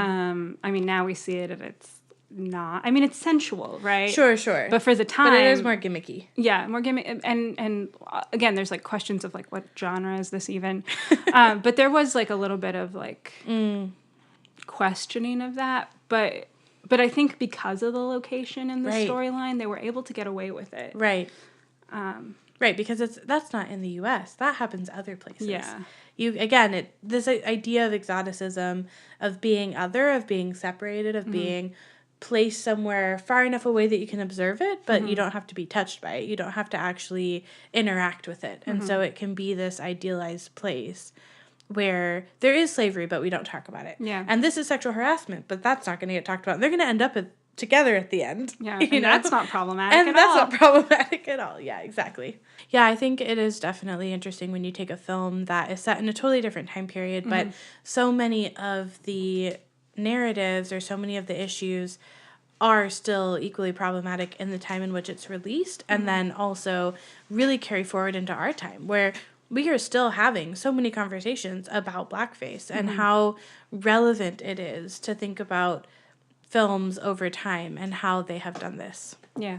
S1: I mean, now we see it and it's not. I mean, it's sensual, right?
S2: Sure.
S1: But for the time...
S2: But it is more gimmicky.
S1: Yeah, more gimmicky. And again, there's, like, questions of, like, what genre is this even? But there was, like, a little bit of, like, questioning of that. But I think because of the location and the storyline, they were able to get away with it.
S2: Right. Right, because that's not in the U.S. That happens other places.
S1: Yeah.
S2: This idea of exoticism, of being other, of being separated, of being placed somewhere far enough away that you can observe it, but you don't have to be touched by it. You don't have to actually interact with it. And so it can be this idealized place where there is slavery, but we don't talk about it.
S1: Yeah.
S2: And this is sexual harassment, but that's not going to get talked about. They're going to end up at together at the end.
S1: Yeah,
S2: you know?
S1: That's not problematic
S2: and
S1: at
S2: that's
S1: all.
S2: not problematic at all. Yeah, exactly. Yeah, I think it is definitely interesting when you take a film that is set in a totally different time period, but so many of the narratives or so many of the issues are still equally problematic in the time in which it's released, and then also really carry forward into our time, where we are still having so many conversations about blackface and how relevant it is to think about films over time and how they have done this.
S1: Yeah.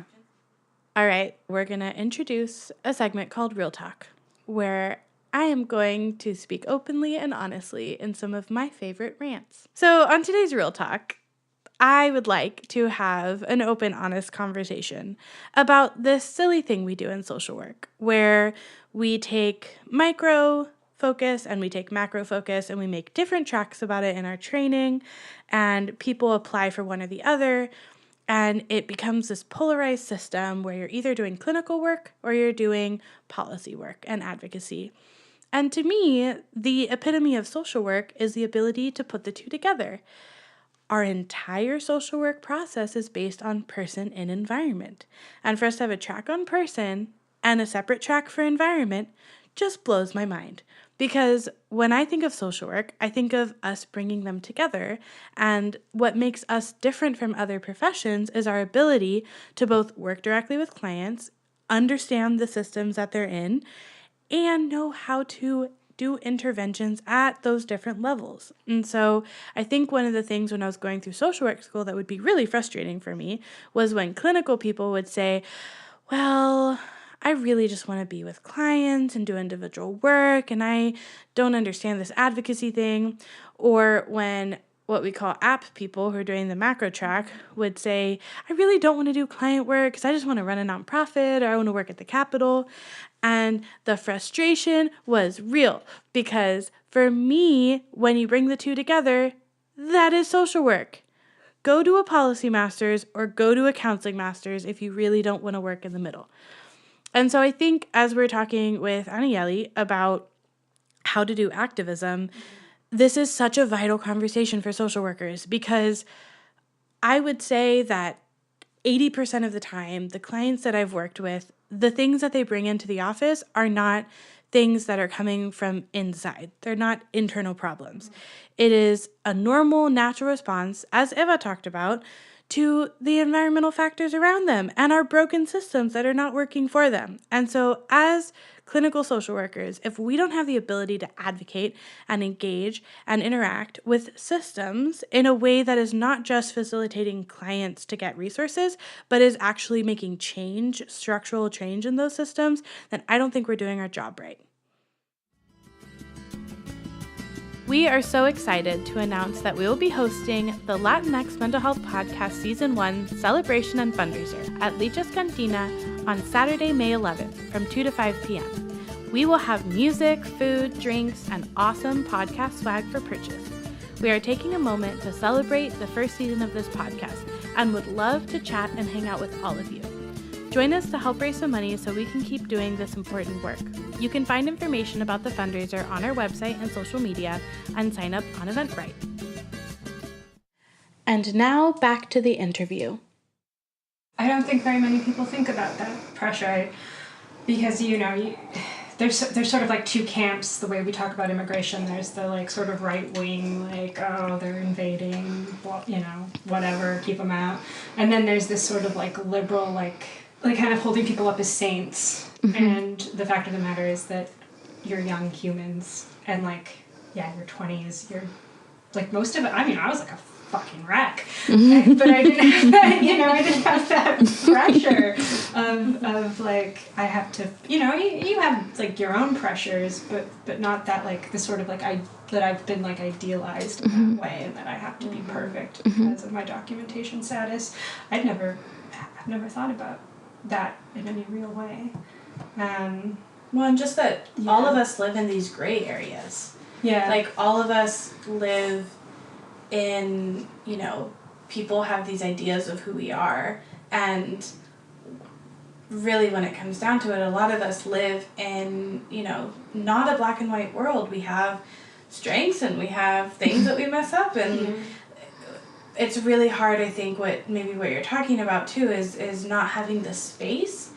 S2: All right, we're going to introduce a segment called Real Talk, where I am going to speak openly and honestly in some of my favorite rants. So on today's Real Talk, I would like to have an open, honest conversation about this silly thing we do in social work, where we take micro focus and we take macro focus and we make different tracks about it in our training, and people apply for one or the other, and it becomes this polarized system where you're either doing clinical work or you're doing policy work and advocacy. And to me, the epitome of social work is the ability to put the two together. Our entire social work process is based on person and environment. And for us to have a track on person and a separate track for environment just blows my mind. Because when I think of social work, I think of us bringing them together. And what makes us different from other professions is our ability to both work directly with clients, understand the systems that they're in, and know how to do interventions at those different levels. And so I think one of the things when I was going through social work school that would be really frustrating for me was when clinical people would say, well, I really just want to be with clients and do individual work, and I don't understand this advocacy thing. Or when what we call app people who are doing the macro track would say, I really don't want to do client work because I just want to run a nonprofit or I want to work at the Capitol. And the frustration was real because for me, when you bring the two together, that is social work. Go to a policy master's or go to a counseling master's if you really don't want to work in the middle. And so I think as we're talking with Anayeli about how to do activism, this is such a vital conversation for social workers because I would say that 80% of the time, the clients that I've worked with, the things that they bring into the office are not things that are coming from inside. They're not internal problems. It is a normal, natural response, as Eva talked about, to the environmental factors around them and our broken systems that are not working for them. And so as clinical social workers, if we don't have the ability to advocate and engage and interact with systems in a way that is not just facilitating clients to get resources, but is actually making change, structural change in those systems, then I don't think we're doing our job right. We are so excited to announce that we will be hosting the Latinx Mental Health Podcast Season 1 Celebration and Fundraiser at Lichas Cantina on Saturday, May 11th from 2 to 5 p.m. We will have music, food, drinks, and awesome podcast swag for purchase. We are taking a moment to celebrate the first season of this podcast and would love to chat and hang out with all of you. Join us to help raise some money so we can keep doing this important work. You can find information about the fundraiser on our website and social media and sign up on Eventbrite. And now back to the interview.
S1: I don't think very many people think about that pressure because, there's sort of like two camps the way we talk about immigration. There's the like sort of right wing, like, oh, they're invading, whatever, keep them out. And then there's this sort of like liberal, like kind of holding people up as saints. Mm-hmm. And the fact of the matter is that you're young humans and your 20s, you're like most of it. I mean, I was like a fucking wreck, but I didn't have that, I didn't have that pressure of like, I have to, you have like your own pressures, but not that like the sort of like that I've been like idealized in that way and that I have to be perfect because of my documentation status. I've never thought about that in any real way.
S2: Well, and just that all of us live in these gray areas.
S1: Yeah.
S2: Like all of us live in, people have these ideas of who we are, and really when it comes down to it, a lot of us live in, not a black and white world. We have strengths and we have things that we mess up, and it's really hard, I think, what you're talking about too is not having the space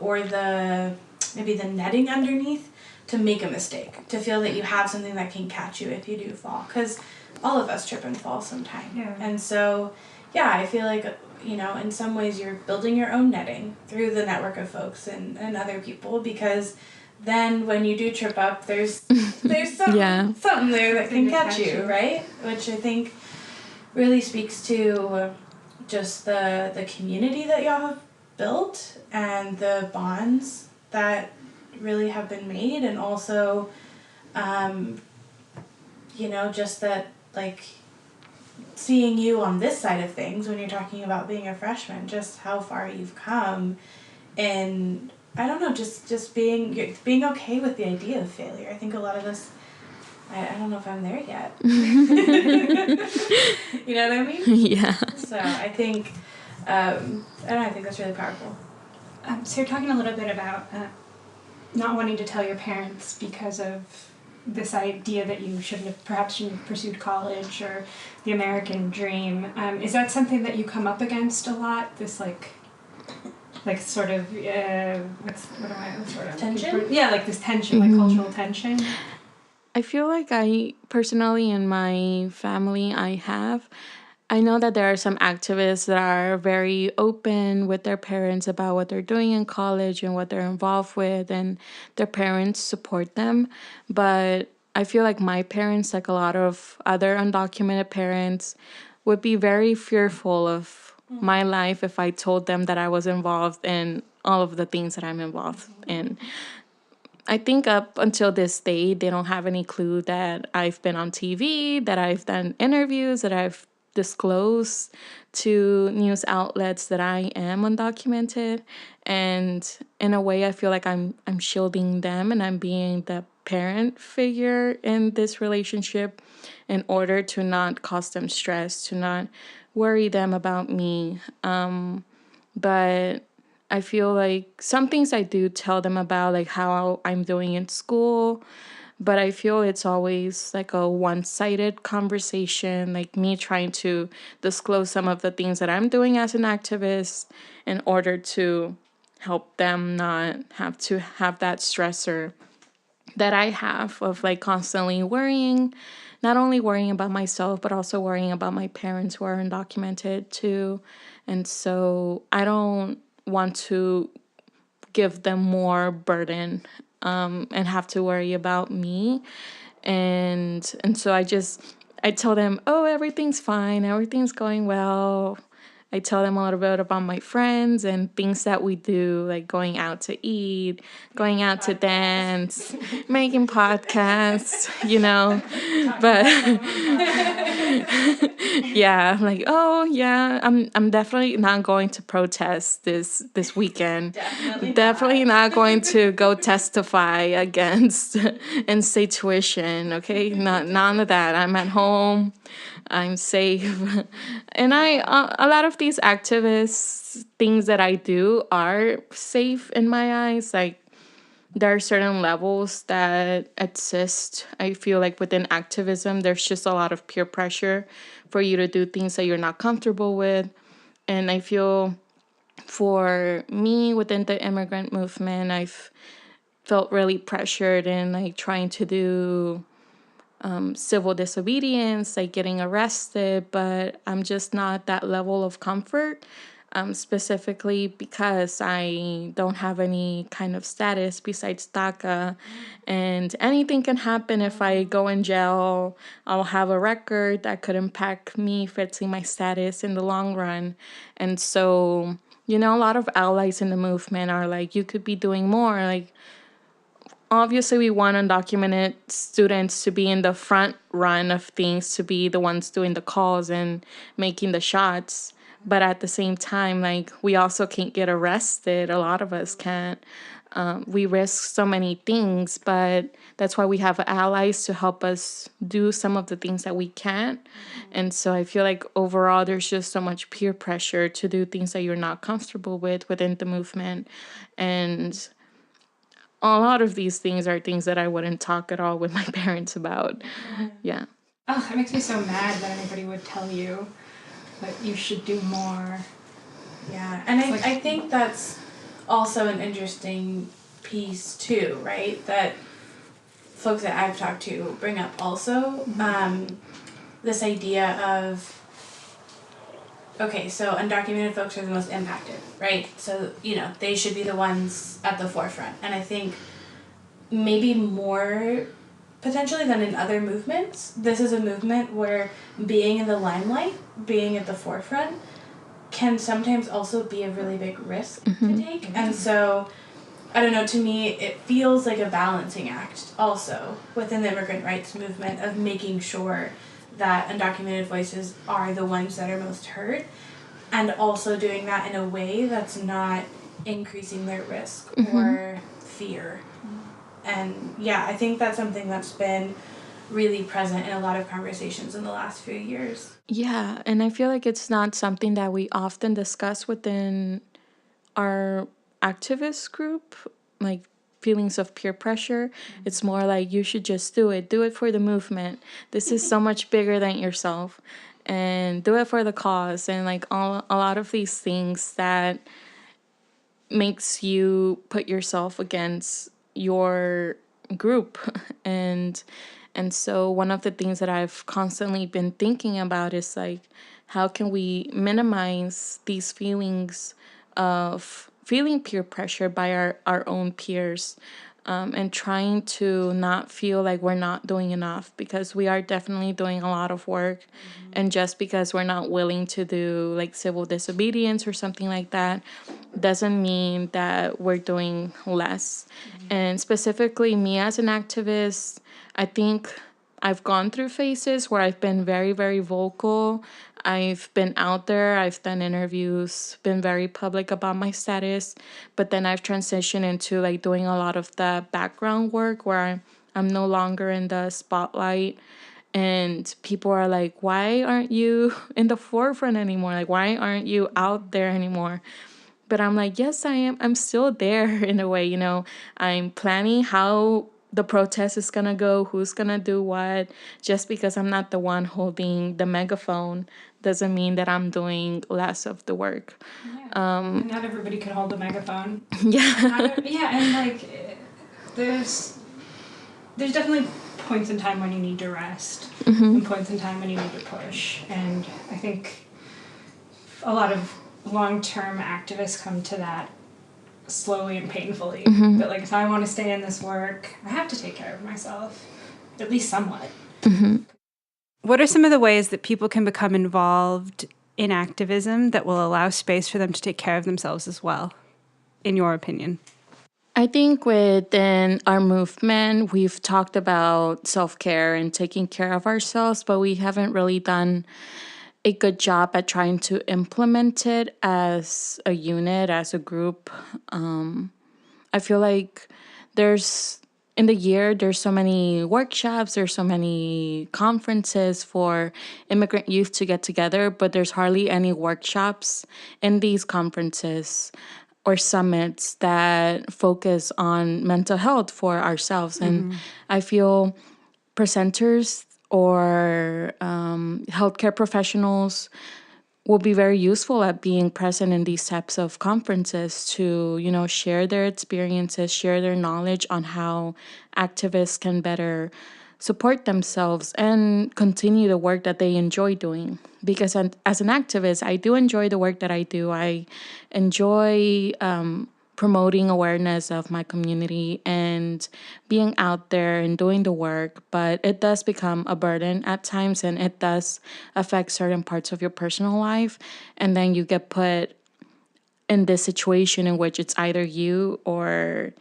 S2: or the netting underneath to make a mistake, to feel that you have something that can catch you if you do fall, because all of us trip and fall sometime. Yeah. And so, yeah, I feel like, in some ways you're building your own netting through the network of folks and other people, because then when you do trip up, there's something there that can catch you, right? Which I think really speaks to just the community that y'all have built and the bonds that really have been made, and also just that, like, seeing you on this side of things when you're talking about being a freshman, just how far you've come, and I don't know, just being okay with the idea of failure. I think a lot of us, I don't know if I'm there yet. You know what I mean?
S3: Yeah.
S2: So I think, I think that's really powerful.
S1: So you're talking a little bit about not wanting to tell your parents because of this idea that you shouldn't have pursued college or the American dream. Is that something that you come up against a lot? This sort of
S2: tension?
S1: Yeah, like this tension, like cultural tension.
S3: I feel like I personally, in my family, I know that there are some activists that are very open with their parents about what they're doing in college and what they're involved with, and their parents support them. But I feel like my parents, like a lot of other undocumented parents, would be very fearful of my life if I told them that I was involved in all of the things that I'm involved in. I think up until this day, they don't have any clue that I've been on TV, that I've done interviews, that I've disclosed to news outlets that I am undocumented. And in a way, I feel like I'm shielding them, and I'm being the parent figure in this relationship in order to not cause them stress, to not worry them about me. But I feel like some things I do tell them about, like how I'm doing in school, but I feel it's always like a one-sided conversation, like me trying to disclose some of the things that I'm doing as an activist in order to help them not have to have that stressor that I have of like constantly worrying, not only worrying about myself, but also worrying about my parents who are undocumented too. And so I don't want to give them more burden and have to worry about me. And so I tell them, oh, everything's fine, everything's going well. I tell them a little bit about my friends and things that we do, like going out to eat, going out to dance, making podcasts, But yeah, I'm like, oh yeah, I'm definitely not going to protest this weekend. Definitely not going to go testify against in-state tuition. Okay, none of that. I'm at home. I'm safe. And a lot of these activists, things that I do are safe in my eyes. Like, there are certain levels that exist. I feel like within activism, there's just a lot of peer pressure for you to do things that you're not comfortable with. And I feel for me within the immigrant movement, I've felt really pressured in like trying to do civil disobedience, like getting arrested, but I'm just not that level of comfort, specifically because I don't have any kind of status besides DACA, and anything can happen if I go in jail. I'll have a record that could impact me fixing my status in the long run. And so, a lot of allies in the movement are like, you could be doing more, like, obviously, we want undocumented students to be in the front run of things, to be the ones doing the calls and making the shots. But at the same time, like, we also can't get arrested. A lot of us can't. We risk so many things, but that's why we have allies to help us do some of the things that we can't. And so I feel like overall, there's just so much peer pressure to do things that you're not comfortable with within the movement. And a lot of these things are things that I wouldn't talk at all with my parents about. Yeah.
S1: Oh, it makes me so mad that anybody would tell you that you should do more.
S2: Yeah, and I think that's also an interesting piece too, right? That folks that I've talked to bring up also, this idea of, okay, so undocumented folks are the most impacted, right? So, they should be the ones at the forefront. And I think maybe more potentially than in other movements, this is a movement where being in the limelight, being at the forefront, can sometimes also be a really big risk to take. And so, I don't know, to me, it feels like a balancing act also within the immigrant rights movement of making sure that undocumented voices are the ones that are most heard, and also doing that in a way that's not increasing their risk or fear. And yeah, I think that's something that's been really present in a lot of conversations in the last few years.
S3: Yeah, and I feel like it's not something that we often discuss within our activist group, like feelings of peer pressure. It's more like you should just do it for the movement. This is so much bigger than yourself, and do it for the cause, and like a lot of these things that makes you put yourself against your group. And so one of the things that I've constantly been thinking about is like, how can we minimize these feelings of feeling peer pressure by our own peers, and trying to not feel like we're not doing enough, because we are definitely doing a lot of work. And just because we're not willing to do like civil disobedience or something like that doesn't mean that we're doing less. And specifically me as an activist, I think I've gone through phases where I've been very, very vocal. I've been out there, I've done interviews, been very public about my status, but then I've transitioned into like doing a lot of the background work where I'm no longer in the spotlight. And people are like, why aren't you in the forefront anymore? Like, why aren't you out there anymore? But I'm like, yes, I am. I'm still there in a way, I'm planning how the protest is going to go, who's going to do what. Just because I'm not the one holding the megaphone doesn't mean that I'm doing less of the work.
S1: Yeah. And not everybody can hold a megaphone.
S3: Yeah.
S1: And like, there's definitely points in time when you need to rest, and points in time when you need to push. And I think a lot of long-term activists come to that slowly and painfully. But like, if I want to stay in this work, I have to take care of myself, at least somewhat. What are some of the ways that people can become involved in activism that will allow space for them to take care of themselves as well, in your opinion?
S3: I think within our movement, we've talked about self-care and taking care of ourselves, but we haven't really done a good job at trying to implement it as a unit, as a group. I feel like in the year, there's so many workshops, there's so many conferences for immigrant youth to get together, but there's hardly any workshops in these conferences or summits that focus on mental health for ourselves. And I feel presenters or healthcare professionals will be very useful at being present in these types of conferences to, share their experiences, share their knowledge on how activists can better support themselves and continue the work that they enjoy doing. Because as an activist, I do enjoy the work that I do. I enjoy promoting awareness of my community and being out there and doing the work, but it does become a burden at times, and it does affect certain parts of your personal life. And then you get put in this situation in which it's either you or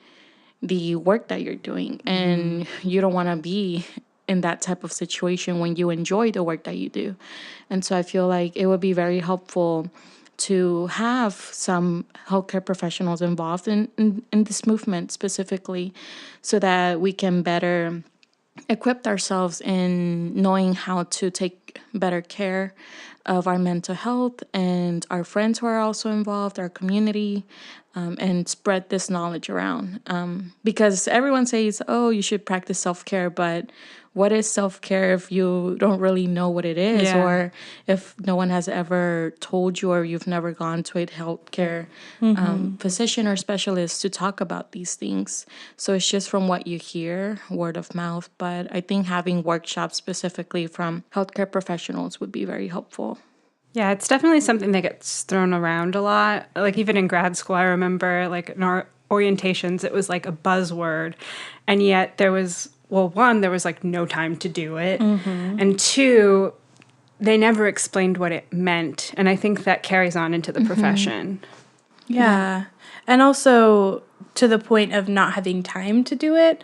S3: the work that you're doing, and you don't want to be in that type of situation when you enjoy the work that you do. And so I feel like it would be very helpful to have some healthcare professionals involved in this movement specifically, so that we can better equip ourselves in knowing how to take better care of our mental health and our friends who are also involved, our community, and spread this knowledge around. Because everyone says, oh, you should practice self-care, but what is self-care if you don't really know what it is, or if no one has ever told you, or you've never gone to a healthcare physician or specialist to talk about these things. So it's just from what you hear, word of mouth. But I think having workshops specifically from healthcare professionals would be very helpful.
S1: Yeah, it's definitely something that gets thrown around a lot. Like even in grad school, I remember like in our orientations, it was like a buzzword. And yet there was, well, one, there was like no time to do it. And two, they never explained what it meant. And I think that carries on into the profession.
S2: Yeah. And also to the point of not having time to do it,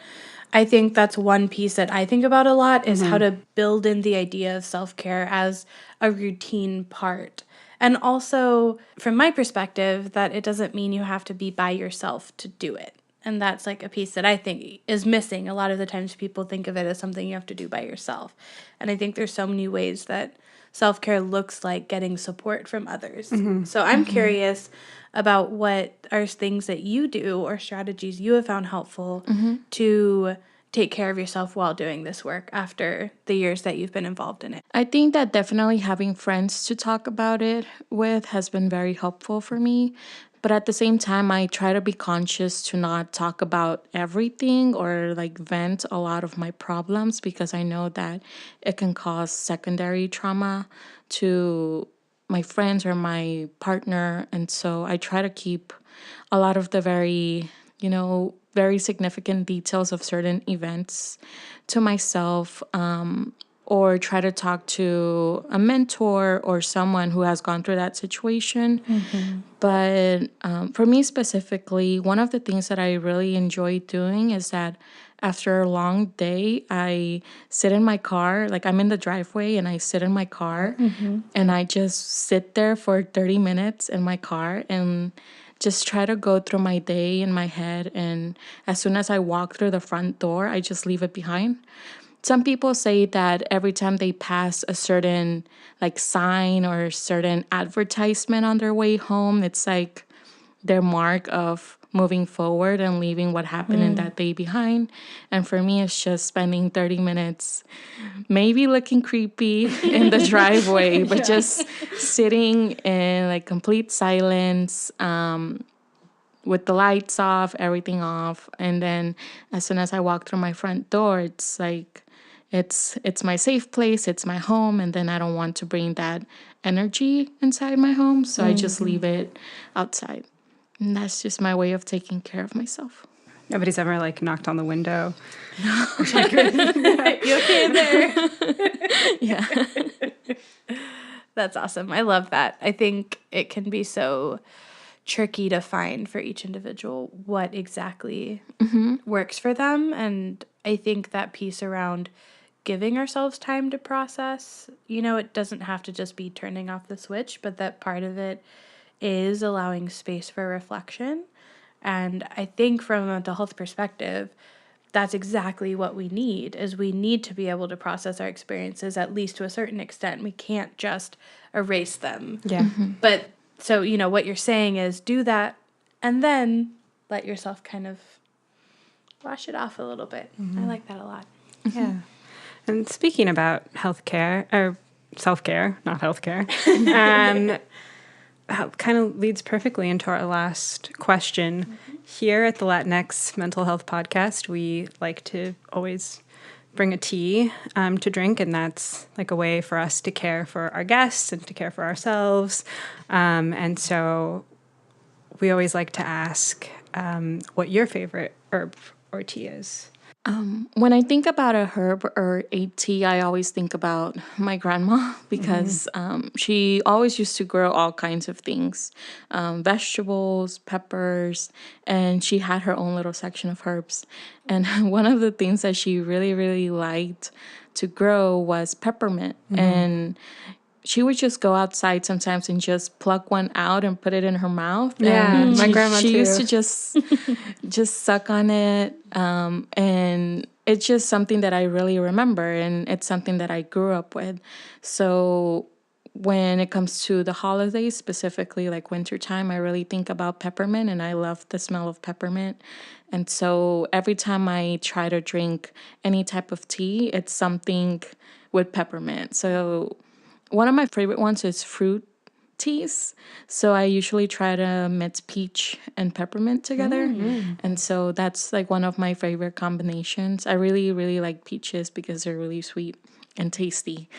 S2: I think that's one piece that I think about a lot is how to build in the idea of self-care as a routine part. And also, from my perspective, that it doesn't mean you have to be by yourself to do it. And that's like a piece that I think is missing. A lot of the times people think of it as something you have to do by yourself. And I think there's so many ways that self-care looks like getting support from others. So I'm curious about what are things that you do or strategies you have found helpful to take care of yourself while doing this work after the years that you've been involved in it.
S3: I think that definitely having friends to talk about it with has been very helpful for me. But at the same time, I try to be conscious to not talk about everything or like vent a lot of my problems, because I know that it can cause secondary trauma to my friends or my partner. And so I try to keep a lot of the very significant details of certain events to myself, or try to talk to a mentor or someone who has gone through that situation. But for me specifically, one of the things that I really enjoy doing is that after a long day, I sit in my car, like I'm in the driveway and I sit in my car and I just sit there for 30 minutes in my car and just try to go through my day in my head. And as soon as I walk through the front door, I just leave it behind. Some people say that every time they pass a certain like sign or a certain advertisement on their way home, it's like their mark of moving forward and leaving what happened in that day behind. And for me, it's just spending 30 minutes, maybe looking creepy in the driveway, but just sitting in like complete silence, with the lights off, everything off. And then as soon as I walk through my front door, it's like, it's my safe place, it's my home, and then I don't want to bring that energy inside my home, so I just leave it outside. And that's just my way of taking care of myself.
S1: Nobody's ever like knocked on the window.
S2: You okay in there?
S3: Yeah.
S2: That's awesome. I love that. I think it can be so tricky to find for each individual what exactly works for them. And I think that piece around giving ourselves time to process, it doesn't have to just be turning off the switch, but that part of it is allowing space for reflection. And I think from a mental health perspective, that's exactly what we need, is we need to be able to process our experiences, at least to a certain extent. We can't just erase them.
S1: Yeah.
S2: But so, what you're saying is do that and then let yourself kind of wash it off a little bit. I like that a lot.
S1: Yeah. And speaking about healthcare, or self-care, not healthcare, kind of leads perfectly into our last question. Here at the Latinx Mental Health Podcast, we like to always bring a tea to drink, and that's like a way for us to care for our guests and to care for ourselves. And so we always like to ask what your favorite herb or tea is.
S3: When I think about a herb or a tea, I always think about my grandma, because she always used to grow all kinds of things, vegetables, peppers, and she had her own little section of herbs. And one of the things that she really, really liked to grow was peppermint. And she would just go outside sometimes and just pluck one out and put it in her mouth.
S1: Yeah,
S3: and
S1: my grandma
S3: she
S1: too.
S3: used to just suck on it. And it's just something that I really remember, and it's something that I grew up with. So when it comes to the holidays, specifically like wintertime, I really think about peppermint, and I love the smell of peppermint. And so every time I try to drink any type of tea, it's something with peppermint. So one of my favorite ones is fruit teas. So I usually try to mix peach and peppermint together. And so that's like one of my favorite combinations. I really, really like peaches because they're really sweet and tasty.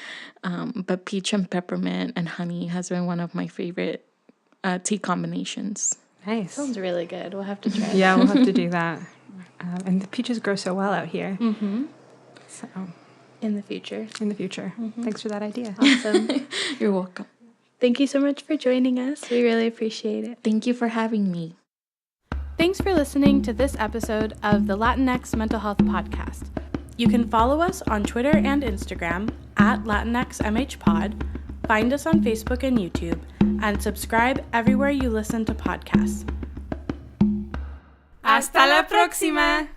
S3: But peach and peppermint and honey has been one of my favorite tea combinations.
S1: Nice.
S2: Sounds really good. We'll have to try
S1: Yeah, we'll have to do that. And the peaches grow so well out here. So
S2: in the future.
S1: Thanks for that idea.
S2: Awesome.
S3: You're welcome.
S2: Thank you so much for joining us. We really appreciate it.
S3: Thank you for having me.
S2: Thanks for listening to this episode of the Latinx Mental Health Podcast. You can follow us on Twitter and Instagram at LatinxMHPod, find us on Facebook and YouTube, and subscribe everywhere you listen to podcasts.
S1: Hasta la próxima!